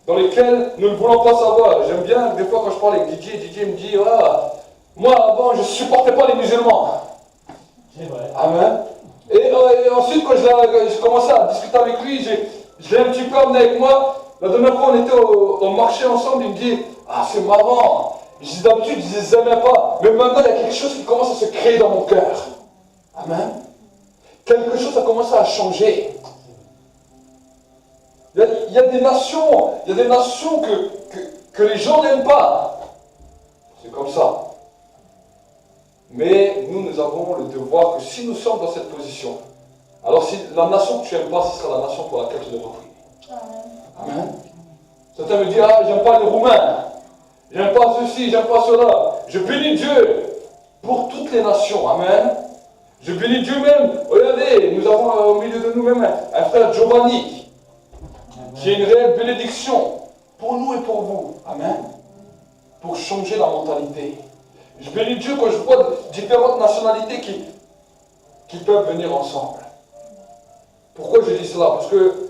dans lesquels nous ne voulons pas savoir. J'aime bien, des fois quand je parle avec Didier me dit, ah, moi avant je ne supportais pas les musulmans. C'est vrai. Amen. Et ensuite quand j'ai commencé à discuter avec lui, je l'ai un petit peu amené avec moi. La dernière fois on était au marché ensemble, il me dit, ah c'est marrant. D'habitude je ne les aimais pas, mais maintenant il y a quelque chose qui commence à se créer dans mon cœur. Amen. Quelque chose a commencé à changer. Il y a des nations que les gens n'aiment pas. C'est comme ça. Mais nous avons le devoir que si nous sommes dans cette position, alors si la nation que tu n'aimes pas, ce sera la nation pour laquelle tu devras prier. Amen. Certains me disent, ah, j'aime pas les Roumains, j'aime pas ceci, j'aime pas cela. Je bénis Dieu pour toutes les nations. Amen. Je bénis Dieu même. Regardez, nous avons au milieu de nous-mêmes un frère Giovanni, qui est une réelle bénédiction pour nous et pour vous. Amen. Pour changer la mentalité. Je bénis Dieu quand je vois différentes nationalités qui peuvent venir ensemble. Pourquoi je dis cela? Parce que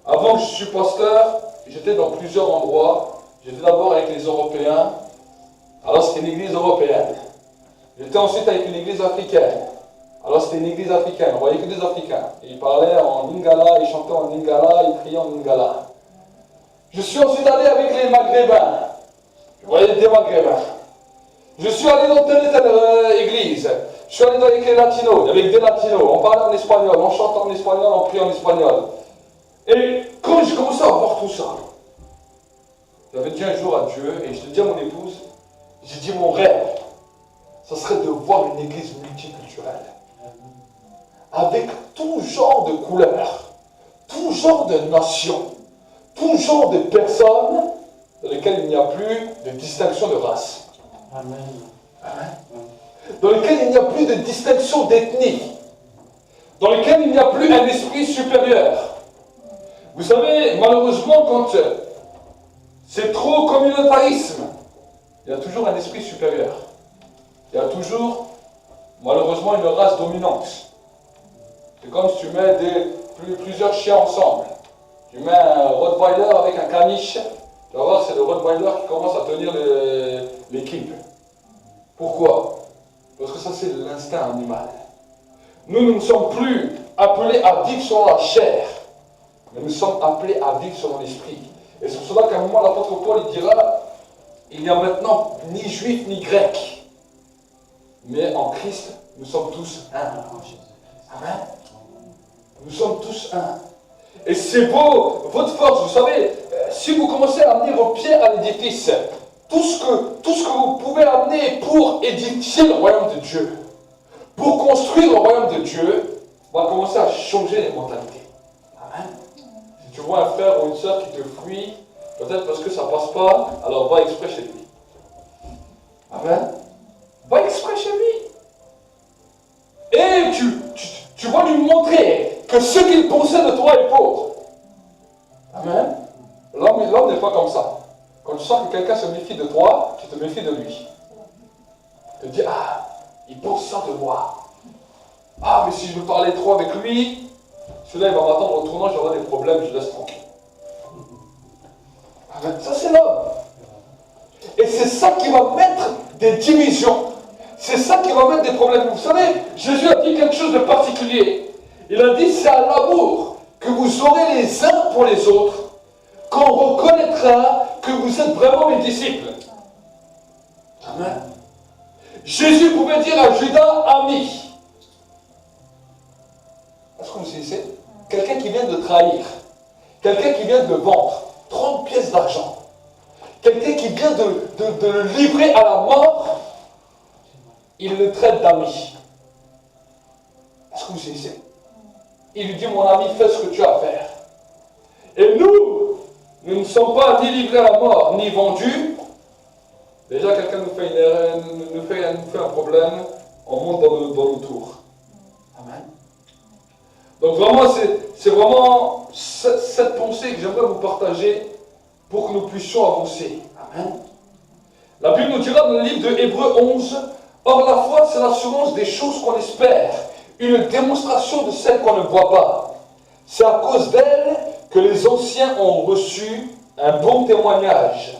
avant que je suis pasteur, j'étais dans plusieurs endroits. J'étais d'abord avec les Européens. Alors c'était une église européenne. J'étais ensuite avec une église africaine. Alors c'était une église africaine, on voyait que des Africains. Ils parlaient en Lingala, ils chantaient en Lingala, ils priaient en Lingala. Je suis ensuite allé avec les Maghrébins. Je voyais des Maghrébins. Je suis allé dans telle et telle église. Je suis allé avec les Latinos, avec des Latinos. On parle en espagnol, on chante en espagnol, on prie en espagnol. Et quand j'ai commencé à voir tout ça, j'avais dit un jour à Dieu, et je te dis à mon épouse, j'ai dit mon rêve, ça serait de voir une église multiculturelle. Avec tout genre de couleurs, tout genre de nations, tout genre de personnes dans lesquelles il n'y a plus de distinction de race. Amen. Amen. Dans lesquelles il n'y a plus de distinction d'ethnie. Dans lesquelles il n'y a plus un esprit supérieur. Vous savez, malheureusement, quand c'est trop communautarisme, il y a toujours un esprit supérieur. Il y a toujours, malheureusement, une race dominante. C'est comme si tu mets plusieurs chiens ensemble. Tu mets un Rottweiler avec un caniche, tu vas voir, c'est le Rottweiler qui commence à tenir l'équipe. Pourquoi? Parce que ça, c'est l'instinct animal. Nous ne sommes plus appelés à vivre selon la chair, mais nous sommes appelés à vivre selon l'esprit. Et c'est pour cela qu'à un moment, l'apôtre Paul il dira, il n'y a maintenant ni juif ni grec, mais en Christ, nous sommes tous un. Amen. Nous sommes tous un. Et c'est beau, votre force, vous savez, si vous commencez à amener vos pieds à l'édifice, tout ce que vous pouvez amener pour édifier le royaume de Dieu, pour construire le royaume de Dieu, va commencer à changer les mentalités. Amen. Si tu vois un frère ou une soeur qui te fuit, peut-être parce que ça ne passe pas, alors va exprès chez lui. Amen. Va exprès chez lui. Et tu vas lui montrer que ce qu'il pensait de toi est faux. Amen. L'homme n'est pas comme ça. Quand tu sens que quelqu'un se méfie de toi, tu te méfies de lui. Tu te dis, ah, il pense ça de moi. Ah, mais si je veux parler trop avec lui, celui-là il va m'attendre au tournant, j'aurai des problèmes, je laisse tranquille. Amen. Ça c'est l'homme. Et c'est ça qui va mettre des divisions. C'est ça qui va mettre des problèmes. Vous savez, Jésus a dit quelque chose de particulier. Il a dit, c'est à l'amour que vous aurez les uns pour les autres qu'on reconnaîtra que vous êtes vraiment mes disciples. Amen. Jésus pouvait dire à Judas, ami. Est-ce que vous saisissez? Quelqu'un qui vient de trahir, quelqu'un qui vient de vendre 30 pièces d'argent, quelqu'un qui vient de le livrer à la mort, il le traite d'ami. Est-ce que vous saisissez? Il lui dit, mon ami, fais ce que tu as à faire. Et nous ne sommes pas ni livrés à la mort, ni vendus. Déjà, quelqu'un nous fait une erreur, nous fait un problème, on monte dans le tour. Amen. Donc vraiment, c'est vraiment cette pensée que j'aimerais vous partager pour que nous puissions avancer. Amen. La Bible nous dira dans le livre de Hébreux 11, « Or la foi, c'est l'assurance des choses qu'on espère, une démonstration de celles qu'on ne voit pas. C'est à cause d'elle que les anciens ont reçu un bon témoignage.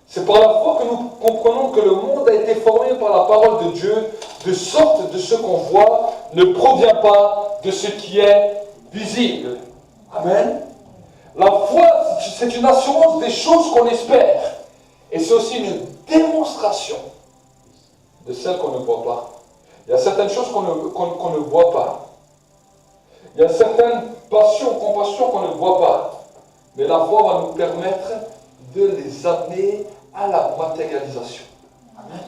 C'est par la foi que nous comprenons que le monde a été formé par la parole de Dieu, de sorte que ce qu'on voit ne provient pas de ce qui est visible. » Amen. La foi, c'est une assurance des choses qu'on espère. Et c'est aussi une démonstration de celles qu'on ne voit pas. Il y a certaines choses qu'on ne voit pas. Il y a certaines passions, compassions qu'on ne voit pas. Mais la foi va nous permettre de les amener à la matérialisation. Amen.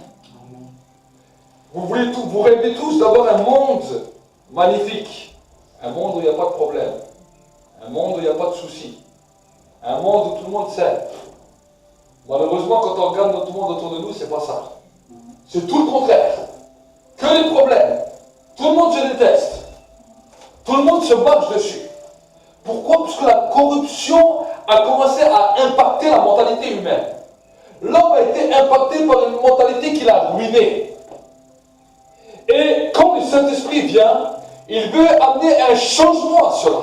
Vous rêvez tous d'avoir un monde magnifique. Un monde où il n'y a pas de problème. Un monde où il n'y a pas de soucis. Un monde où tout le monde s'aime. Malheureusement, quand on regarde notre monde autour de nous, c'est pas ça. C'est tout le contraire. Que les problèmes. Tout le monde se déteste. Tout le monde se marche dessus. Pourquoi? Parce que la corruption a commencé à impacter la mentalité humaine. L'homme a été impacté par une mentalité qui l'a ruiné. Et quand le Saint-Esprit vient, il veut amener un changement à cela.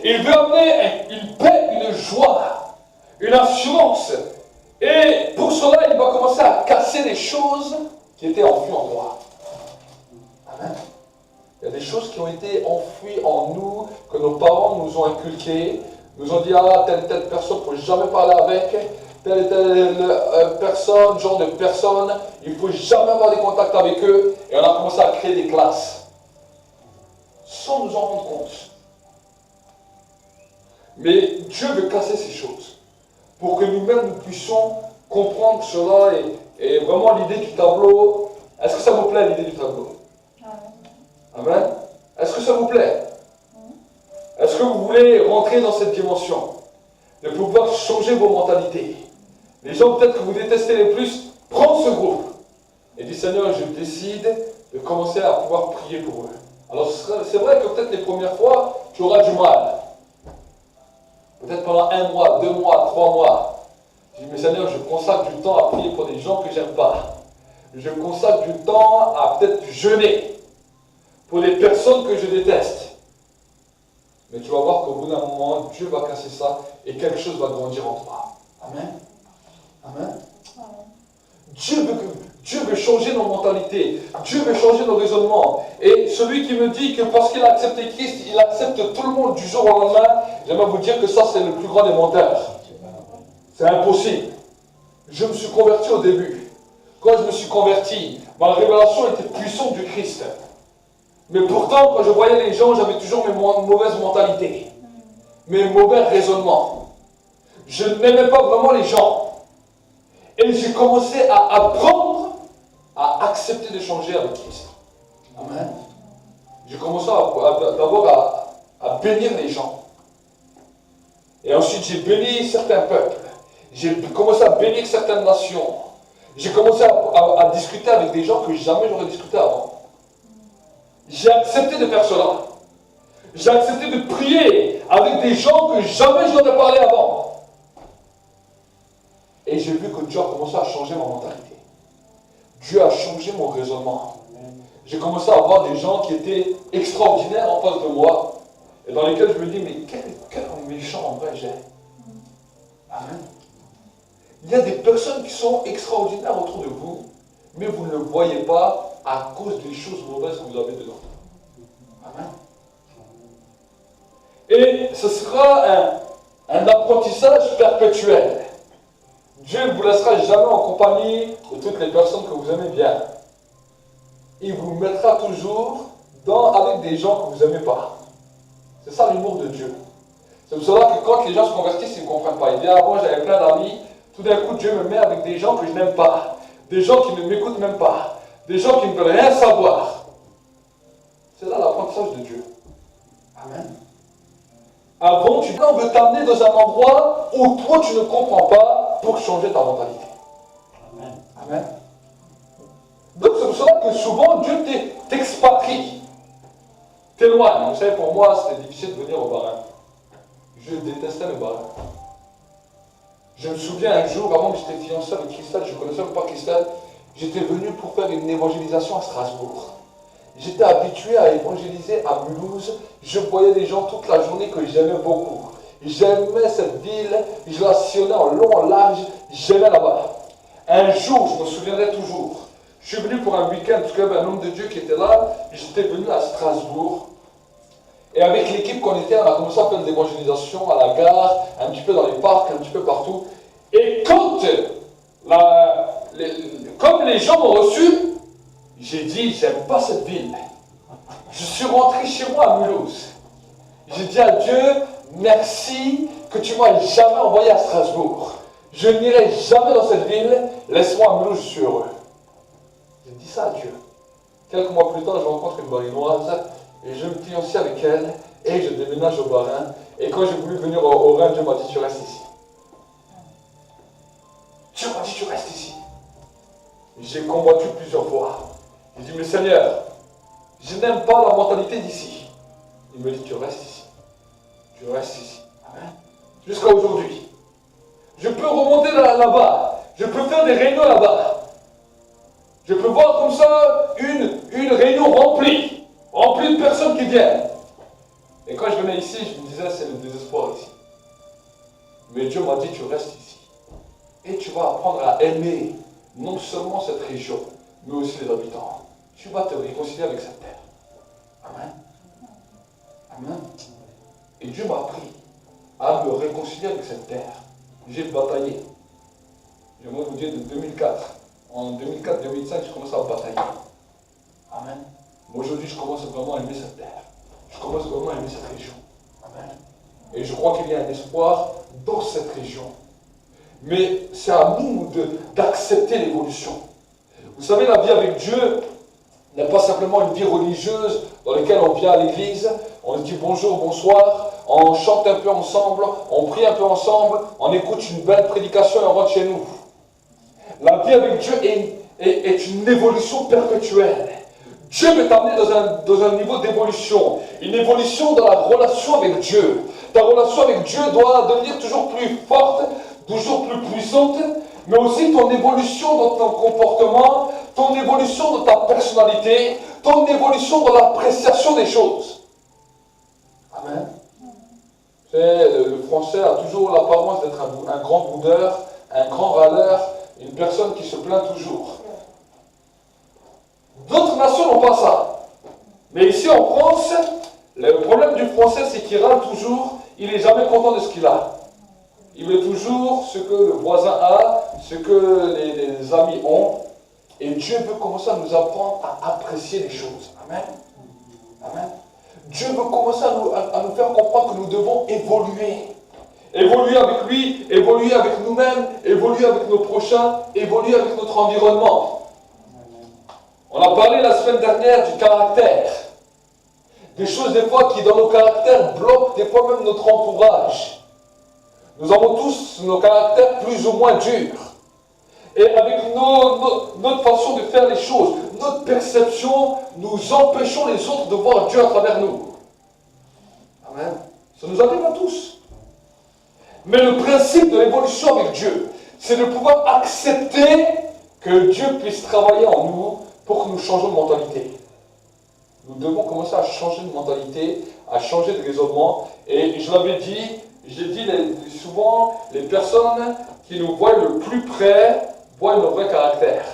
Il veut amener une paix, une joie, une assurance. Et pour cela, il va commencer à casser les choses qui étaient enfouies en toi. Amen. Il y a des choses qui ont été enfouies en nous, que nos parents nous ont inculquées, Ils nous ont dit, ah, telle personne, il ne faut jamais parler avec, telle personne, genre de personne, il ne faut jamais avoir des contacts avec eux. Et on a commencé à créer des classes, sans nous en rendre compte. Mais Dieu veut casser ces choses, pour que nous-mêmes nous puissions comprendre cela et vraiment l'idée du tableau. Est-ce que ça vous plaît l'idée du tableau? Amen. Est-ce que ça vous plaît? Est-ce que vous voulez rentrer dans cette dimension de pouvoir changer vos mentalités? Les gens peut-être que vous détestez les plus, prends ce groupe et dis Seigneur, je décide de commencer à pouvoir prier pour eux. Alors c'est vrai que peut-être les premières fois, tu auras du mal. Peut-être pendant 1 mois, 2 mois, 3 mois. Je dis mais Seigneur, je consacre du temps à prier pour des gens que j'aime pas. Je consacre du temps à peut-être jeûner pour les personnes que je déteste. Mais tu vas voir qu'au bout d'un moment, Dieu va casser ça et quelque chose va grandir en toi. Amen. Amen. Dieu veut changer nos mentalités. Dieu veut changer nos raisonnements. Et celui qui me dit que parce qu'il a accepté Christ, il accepte tout le monde du jour au lendemain, j'aimerais vous dire que ça, c'est le plus grand des menteurs. C'est impossible. Je me suis converti au début. Quand je me suis converti, ma révélation était puissante du Christ. Mais pourtant, quand je voyais les gens, j'avais toujours mes mauvaises mentalités, mes mauvais raisonnements. Je n'aimais pas vraiment les gens. Et j'ai commencé à apprendre à accepter de changer avec Christ. Amen. J'ai commencé d'abord à bénir les gens. Et ensuite, j'ai béni certains peuples. J'ai commencé à bénir certaines nations. J'ai commencé à discuter avec des gens que jamais j'aurais discuté avant. J'ai accepté de faire cela. J'ai accepté de prier avec des gens que jamais je n'aurais parlé avant. Et j'ai vu que Dieu a commencé à changer ma mentalité. Dieu a changé mon raisonnement. J'ai commencé à voir des gens qui étaient extraordinaires en face de moi et dans lesquels je me dis, mais quel méchant en vrai j'ai. Amen. Il y a des personnes qui sont extraordinaires autour de vous, mais vous ne le voyez pas à cause des choses mauvaises que vous avez dedans. Amen. Et ce sera un apprentissage perpétuel. Dieu ne vous laissera jamais en compagnie de toutes les personnes que vous aimez bien. Il vous mettra toujours avec des gens que vous n'aimez pas. C'est ça l'humour de Dieu. C'est pour cela que quand les gens se convertissent, ils ne comprennent pas. Ils disent, ah bon, j'avais plein d'amis, tout d'un coup Dieu me met avec des gens que je n'aime pas, des gens qui ne m'écoutent même pas, des gens qui ne veulent rien savoir. C'est là l'apprentissage de Dieu. Amen. Avant, on veut t'amener dans un endroit où toi tu ne comprends pas pour changer ta mentalité. Amen. Amen. Donc c'est pour cela que souvent Dieu t'expatrie, t'éloigne. Vous savez, pour moi, c'était difficile de venir au Bahreïn. Je détestais le Bahreïn. Je me souviens un jour, avant que j'étais fiancé avec Christelle, je ne connaissais même pas Christelle, j'étais venu pour faire une évangélisation à Strasbourg. J'étais habitué à évangéliser à Mulhouse. Je voyais des gens toute la journée que j'aimais beaucoup. J'aimais cette ville, je la sillonnais en long, en large, j'aimais là-bas. Un jour, je me souviendrai toujours, je suis venu pour un week-end, parce qu'il y avait un homme de Dieu qui était là, j'étais venu à Strasbourg. Et avec l'équipe qu'on était, on a commencé à faire des évangélisations à la gare, un petit peu dans les parcs, un petit peu partout. Et quand, comme les gens m'ont reçu, j'ai dit, j'aime pas cette ville. Je suis rentré chez moi à Mulhouse. J'ai dit à Dieu, merci que tu m'as jamais envoyé à Strasbourg. Je n'irai jamais dans cette ville, laisse-moi à Mulhouse, je suis heureux. J'ai dit ça à Dieu. Quelques mois plus tard, je rencontre une Barinoise et je me fiancie avec elle et je déménage au Bahreïn. Et quand j'ai voulu venir au Rhin, Dieu m'a dit, tu restes ici. Dieu m'a dit, tu restes ici. J'ai combattu plusieurs fois. J'ai dit, mais Seigneur, je n'aime pas la mentalité d'ici. Il me dit, tu restes ici. Tu restes ici. Amen. Jusqu'à aujourd'hui. Je peux remonter là-bas. Je peux faire des réunions là-bas. Je peux voir comme ça une réunion remplie de personnes qui viennent. Et quand je venais ici, je me disais, c'est le désespoir ici. Mais Dieu m'a dit, tu restes ici. Et tu vas apprendre à aimer non seulement cette région, mais aussi les habitants. Tu vas te réconcilier avec cette terre. Amen. Amen. Et Dieu m'a appris à me réconcilier avec cette terre. J'ai bataillé. J'aimerais vous dire de 2004. En 2004-2005, je commence à batailler. Amen. Mais aujourd'hui, je commence vraiment à aimer cette terre. Je commence vraiment à aimer cette région. Amen. Et je crois qu'il y a un espoir dans cette région. Mais c'est à nous d'accepter l'évolution. Vous savez, la vie avec Dieu n'est pas simplement une vie religieuse dans laquelle on vient à l'église, on se dit bonjour, bonsoir, on chante un peu ensemble, on prie un peu ensemble, on écoute une belle prédication et on rentre chez nous. La vie avec Dieu est une évolution perpétuelle. Dieu veut t'amener dans un niveau d'évolution, une évolution dans la relation avec Dieu. Ta relation avec Dieu doit devenir toujours plus forte, toujours plus puissante, mais aussi ton évolution dans ton comportement, ton évolution dans ta personnalité, ton évolution dans l'appréciation des choses. Amen. Le français a toujours l'apparence d'être un grand boudeur, un grand râleur, une personne qui se plaint toujours. D'autres nations n'ont pas ça. Mais ici en France, le problème du français, c'est qu'il râle toujours, il n'est jamais content de ce qu'il a. Il veut toujours ce que le voisin a, ce que les amis ont. Et Dieu veut commencer à nous apprendre à apprécier les choses. Amen. Amen. Dieu veut commencer à nous faire comprendre que nous devons évoluer. Évoluer avec lui, évoluer avec nous-mêmes, évoluer avec nos prochains, évoluer avec notre environnement. On a parlé la semaine dernière du caractère. Des choses des fois qui dans nos caractères bloquent des fois même notre entourage. Nous avons tous nos caractères plus ou moins durs. Et avec notre façon de faire les choses, notre perception, nous empêchons les autres de voir Dieu à travers nous. Amen. Ça nous arrive à tous. Mais le principe de l'évolution avec Dieu, c'est de pouvoir accepter que Dieu puisse travailler en nous pour que nous changions de mentalité. Nous devons commencer à changer de mentalité, à changer de raisonnement. Et je l'avais dit, j'ai dit souvent, les personnes qui nous voient le plus près voient nos vrais caractères.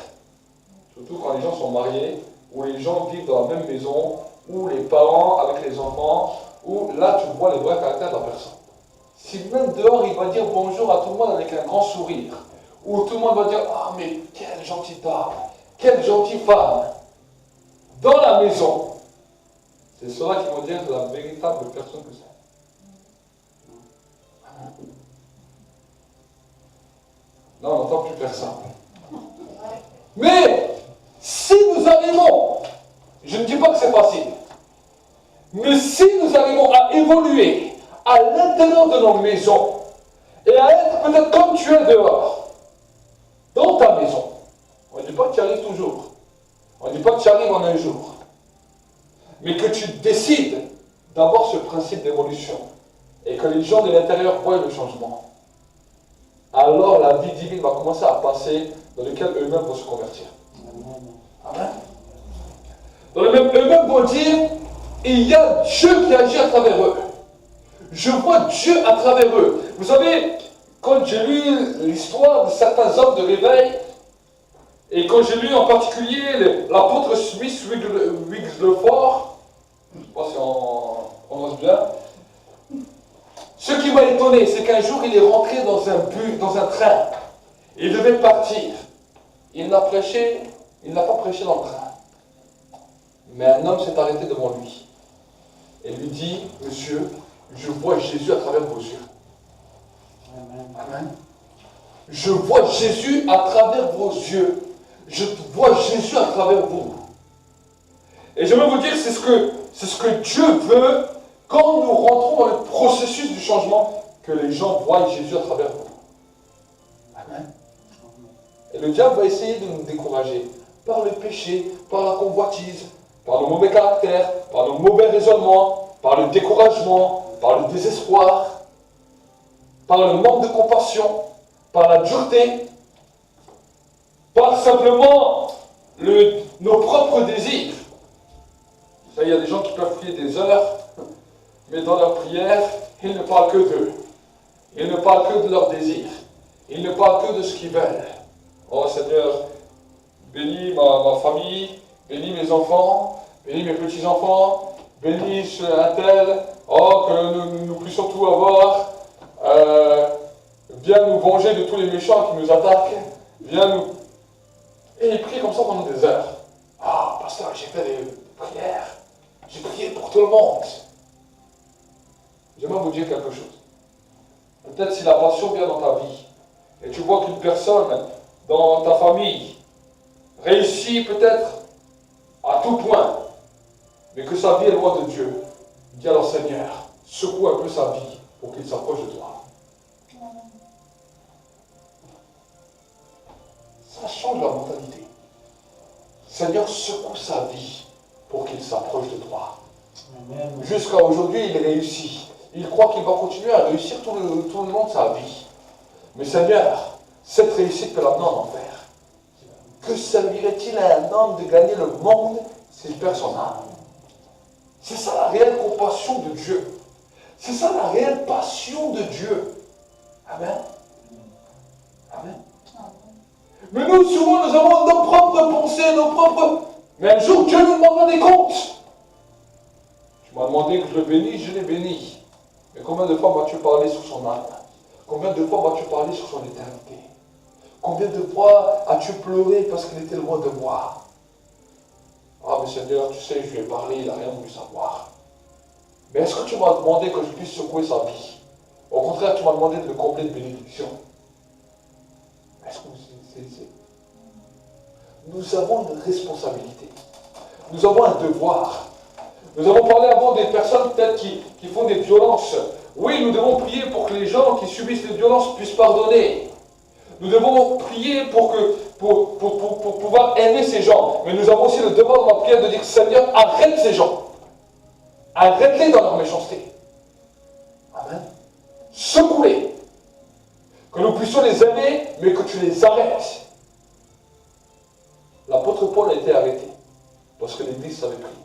Surtout quand les gens sont mariés, ou les gens vivent dans la même maison, ou les parents avec les enfants, où là tu vois les vrais caractères de la personne. Si même dehors il va dire bonjour à tout le monde avec un grand sourire, ou tout le monde va dire ah mais quelle gentille dame, quelle gentille femme, dans la maison, c'est cela qui vont dire la véritable personne que c'est. Là, on n'entend plus personne. Mais, si nous arrivons, je ne dis pas que c'est facile, mais si nous arrivons à évoluer à l'intérieur de nos maisons et à être peut-être comme tu es dehors, dans ta maison, on ne dit pas que tu arrives toujours, on ne dit pas que tu arrives en un jour, mais que tu décides d'avoir ce principe d'évolution et que les gens de l'intérieur voient le changement, alors la vie divine va commencer à passer dans lequel eux-mêmes vont se convertir. Amen. Dans le même eux-mêmes vont dire, il y a Dieu qui agit à travers eux. Je vois Dieu à travers eux. Vous savez, quand j'ai lu l'histoire de certains hommes de réveil, et quand j'ai lu en particulier l'apôtre Smith Wigglesworth, je ne sais pas si on prononce bien, ce qui m'a étonné, c'est qu'un jour il est rentré dans un bus, dans un train. Il devait partir. Il n'a pas prêché dans le train. Mais un homme s'est arrêté devant lui et lui dit, monsieur, je vois Jésus à travers vos yeux. Amen. Je vois Jésus à travers vos yeux. Je vois Jésus à travers vous. Et j'aimerais vous dire, c'est ce que Dieu veut quand nous rentrons dans le processus du changement, que les gens voient Jésus à travers vous. Amen. Et le diable va essayer de nous décourager par le péché, par la convoitise, par nos mauvais caractères, par nos mauvais raisonnements, par le découragement, par le désespoir, par le manque de compassion, par la dureté, par simplement nos propres désirs. Ça, il y a des gens qui peuvent prier des heures, mais dans leur prière, ils ne parlent que d'eux. Ils ne parlent que de leurs désirs. Ils ne parlent que de ce qu'ils veulent. Oh Seigneur, bénis ma famille, bénis mes enfants, bénis mes petits-enfants, bénis un tel, oh que nous puissions tout avoir. viens nous venger de tous les méchants qui nous attaquent, viens nous... Et il prie comme ça pendant des heures. Ah, pasteur, j'ai fait des prières, j'ai prié pour tout le monde. J'aimerais vous dire quelque chose. Peut-être si la passion vient dans ta vie, et tu vois qu'une personne dans ta famille réussit peut-être à tout point, mais que sa vie est loin de Dieu, dis alors Seigneur, secoue un peu sa vie pour qu'il s'approche de toi. Ça change la mentalité. Seigneur, secoue sa vie pour qu'il s'approche de toi. Jusqu'à aujourd'hui, il réussit. Il croit qu'il va continuer à réussir tout le long de sa vie. Mais Seigneur, cette réussite peut l'amener en enfer. Que servirait-il à un homme de gagner le monde s'il perd son âme? C'est ça la réelle compassion de Dieu. C'est ça la réelle passion de Dieu. Amen. Amen. Mais nous, souvent, nous avons nos propres pensées, nos propres... Mais un jour, Dieu nous demandera des comptes. Tu m'as demandé que je le bénisse, je l'ai béni. Mais combien de fois m'as-tu parlé sur son âme? Combien de fois m'as-tu parlé sur son éternité? Combien de fois as-tu pleuré parce qu'il était loin de moi? Ah, mais Seigneur, tu sais, je lui ai parlé, il n'a rien voulu savoir. Mais est-ce que tu m'as demandé que je puisse secouer sa vie? Au contraire, tu m'as demandé de le combler de bénédictions. Est-ce que nous avons une responsabilité. Nous avons un devoir. Nous avons parlé avant des personnes peut-être qui font des violences. Oui, nous devons prier pour que les gens qui subissent les violences puissent pardonner. Nous devons prier pour pouvoir aimer ces gens. Mais nous avons aussi le devoir dans la prière de dire, Seigneur, arrête ces gens. Arrête-les dans leur méchanceté. Amen. Secoue-les. Que nous puissions les aimer, mais que tu les arrêtes. L'apôtre Paul a été arrêté parce que l'Église savait prier.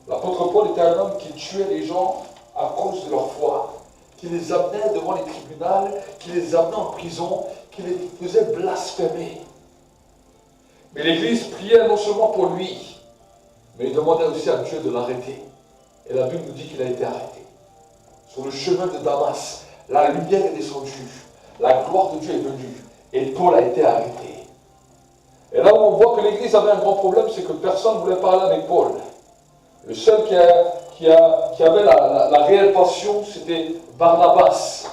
L'apôtre Paul était un homme qui tuait les gens à cause de leur foi, qui les amenait devant les tribunaux, qui les amenait en prison, qui les faisait blasphémer. Mais l'Église priait non seulement pour lui, mais il demandait aussi à Dieu de l'arrêter. Et la Bible nous dit qu'il a été arrêté. Sur le chemin de Damas, la lumière est descendue, la gloire de Dieu est venue, et Paul a été arrêté. Et là où on voit que l'Église avait un grand problème, c'est que personne ne voulait parler avec Paul. Le seul qui avait la réelle passion, c'était Barnabas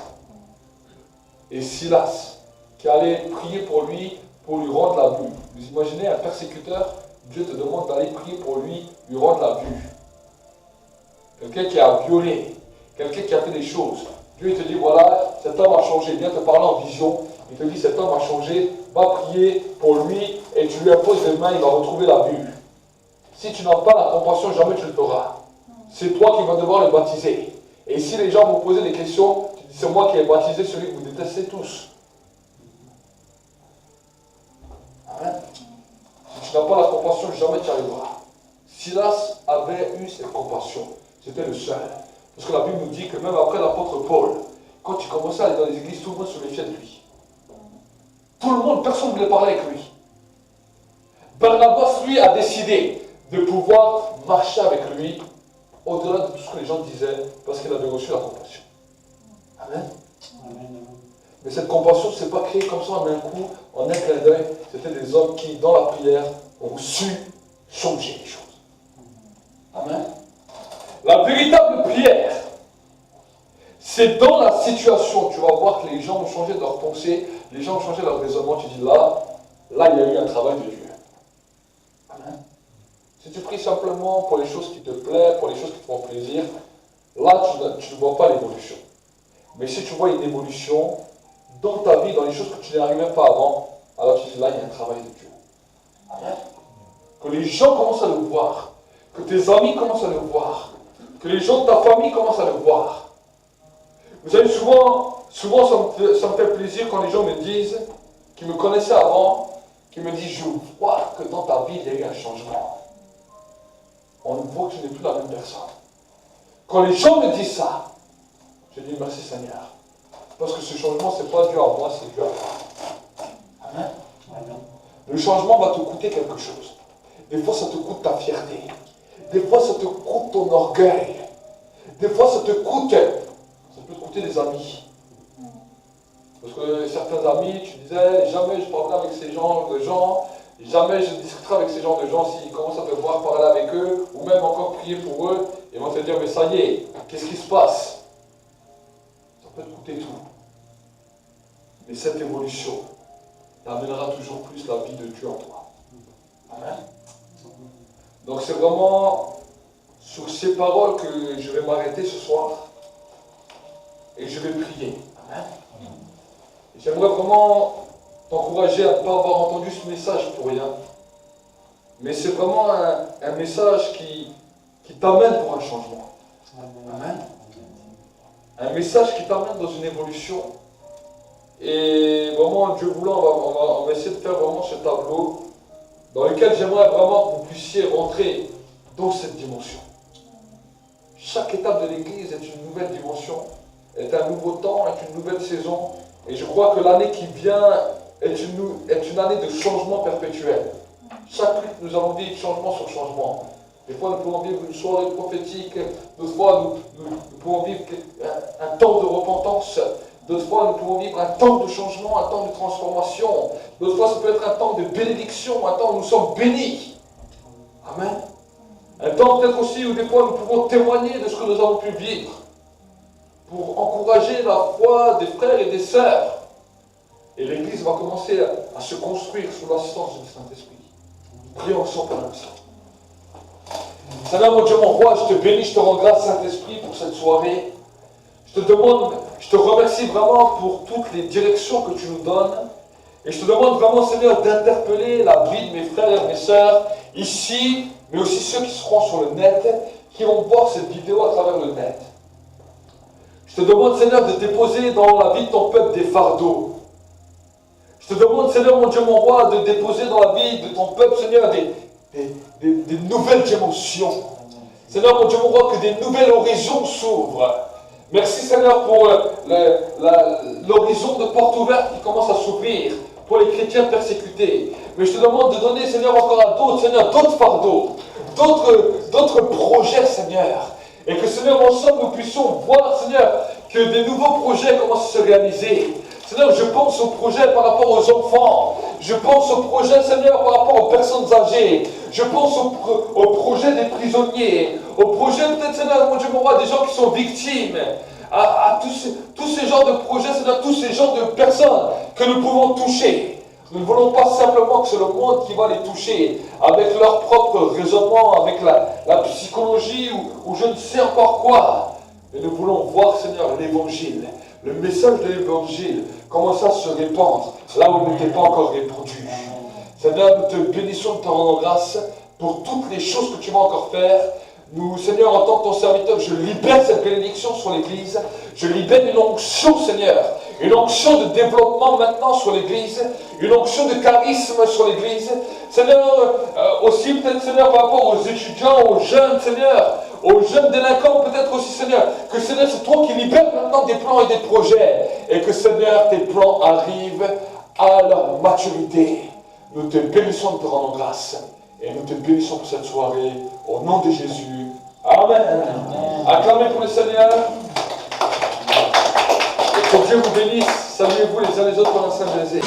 et Silas, qui allaient prier pour lui rendre la vue. Vous imaginez un persécuteur, Dieu te demande d'aller prier pour lui rendre la vue. Quelqu'un qui a violé, quelqu'un qui a fait des choses. Dieu te dit, voilà, cet homme a changé, viens te parler en vision. Il te dit, cet homme a changé, va prier pour lui et tu lui imposes les mains, il va retrouver la vue. Si tu n'as pas la compassion, jamais tu le feras. C'est toi qui vas devoir le baptiser. Et si les gens vont poser des questions, tu dis, c'est moi qui ai baptisé celui que vous détestez tous. Amen. Si tu n'as pas la compassion, jamais tu arriveras. Silas avait eu cette compassion. C'était le seul. Parce que la Bible nous dit que même après l'apôtre Paul, quand il commençait à aller dans les églises, tout le monde se méfiait de lui. Tout le monde, personne ne voulait parler avec lui. Barnabas, lui, a décidé de pouvoir marcher avec lui au-delà de tout ce que les gens disaient, parce qu'il avait reçu la compassion. Amen. Amen. Mais cette compassion ne s'est pas créée comme ça en un coup, en un clin d'œil. C'était des hommes qui, dans la prière, ont su changer les choses. Amen. La véritable prière, c'est dans la situation, tu vas voir que les gens ont changé de leur pensée, les gens ont changé leur raisonnement, tu dis là, il y a eu un travail de Dieu. Amen. Si tu pries simplement pour les choses qui te plaisent, pour les choses qui te font plaisir, là, tu ne vois pas l'évolution. Mais si tu vois une évolution dans ta vie, dans les choses que tu n'arrivais pas avant, alors tu dis là, il y a un travail de Dieu. Amen. Que les gens commencent à le voir, que tes amis commencent à le voir, que les gens de ta famille commencent à le voir. Vous savez, souvent ça me fait plaisir quand les gens me disent, qui me connaissaient avant, qui me disent, je vois que dans ta vie, il y a eu un changement. On voit que tu n'es plus la même personne. Quand les gens me disent ça, je dis merci Seigneur. Parce que ce changement, ce n'est pas dû à moi, c'est dû à toi. Amen. Amen. Le changement va te coûter quelque chose. Des fois, ça te coûte ta fierté. Des fois, ça te coûte ton orgueil. Des fois, ça peut te coûter d'écouter des amis. Parce que certains amis, tu disais, jamais je parlerai avec ces genres de gens, jamais je discuterai avec ces genres de gens s'ils commencent à te voir parler avec eux, ou même encore prier pour eux, ils vont te dire, mais ça y est, qu'est-ce qui se passe? Ça peut te coûter tout. Mais cette évolution t'amènera toujours plus la vie de Dieu en toi. Amen. Donc c'est vraiment sur ces paroles que je vais m'arrêter ce soir et je vais prier. Amen. J'aimerais vraiment t'encourager à ne pas avoir entendu ce message pour rien. Mais c'est vraiment un message qui t'amène pour un changement. Amen. Un message qui t'amène dans une évolution. Et vraiment, Dieu voulant, on va essayer de faire vraiment ce tableau dans lequel j'aimerais vraiment que vous puissiez rentrer dans cette dimension. Chaque étape de l'Église est une nouvelle dimension, est un nouveau temps, est une nouvelle saison. Et je crois que l'année qui vient est une année de changement perpétuel. Chaque week, nous allons vivre changement sur changement. Des fois, nous pouvons vivre une soirée prophétique. D'autres fois, nous pouvons vivre un temps de repentance. D'autres fois, nous pouvons vivre un temps de changement, un temps de transformation. D'autres fois, ça peut être un temps de bénédiction, un temps où nous sommes bénis. Amen. Un temps peut-être aussi où des fois, nous pouvons témoigner de ce que nous avons pu vivre pour encourager la foi des frères et des sœurs. Et l'Église va commencer à se construire sous l'assistance du Saint-Esprit. Prions ensemble, Père Saint. Seigneur, mon Dieu, mon roi, je te bénis, je te rends grâce, Saint-Esprit, pour cette soirée. Je te remercie vraiment pour toutes les directions que tu nous donnes. Et je te demande vraiment, Seigneur, d'interpeller la vie de mes frères et mes sœurs, ici, mais aussi ceux qui seront sur le net, qui vont voir cette vidéo à travers le net. Je te demande, Seigneur, de déposer dans la vie de ton peuple des fardeaux. Je te demande, Seigneur, mon Dieu, mon roi, de déposer dans la vie de ton peuple, Seigneur, des nouvelles dimensions. Seigneur, mon Dieu, mon roi, que des nouvelles horizons s'ouvrent. Merci, Seigneur, pour l'horizon de portes ouvertes qui commence à s'ouvrir pour les chrétiens persécutés. Mais je te demande de donner, Seigneur, encore à d'autres, Seigneur, d'autres fardeaux, d'autres projets, Seigneur. Et que, Seigneur, ensemble, nous puissions voir, Seigneur, que des nouveaux projets commencent à se réaliser. Seigneur, je pense aux projets par rapport aux enfants. Je pense aux projets, Seigneur, par rapport aux personnes âgées. Je pense aux projets des prisonniers. Aux projets, peut-être, Seigneur, mon Dieu, mon roi, des gens qui sont victimes. À tous ces genres de projets, Seigneur, tous ces genres de personnes que nous pouvons toucher. Nous ne voulons pas simplement que c'est le monde qui va les toucher avec leur propre raisonnement, avec la psychologie ou je ne sais encore quoi. Mais nous voulons voir, Seigneur, l'évangile, le message de l'évangile, commencer à se répandre là où il n'était pas encore répandu. Seigneur, nous te bénissons, nous te rendons grâce pour toutes les choses que tu vas encore faire. Nous, Seigneur, en tant que ton serviteur, je libère cette bénédiction sur l'Église. Je libère une onction, Seigneur. Une onction de développement maintenant sur l'Église. Une onction de charisme sur l'Église. Seigneur, aussi peut-être, Seigneur, par rapport aux étudiants, aux jeunes, Seigneur, aux jeunes délinquants, peut-être aussi, Seigneur, que Seigneur, c'est toi qui libères maintenant des plans et des projets. Et que, Seigneur, tes plans arrivent à leur maturité. Nous te bénissons, nous te rendons grâce. Et nous te bénissons pour cette soirée, au nom de Jésus. Amen. Amen. Acclamez pour le Seigneur. Que Dieu vous bénisse. Saluez-vous les uns les autres pendant la Sainte Baiser.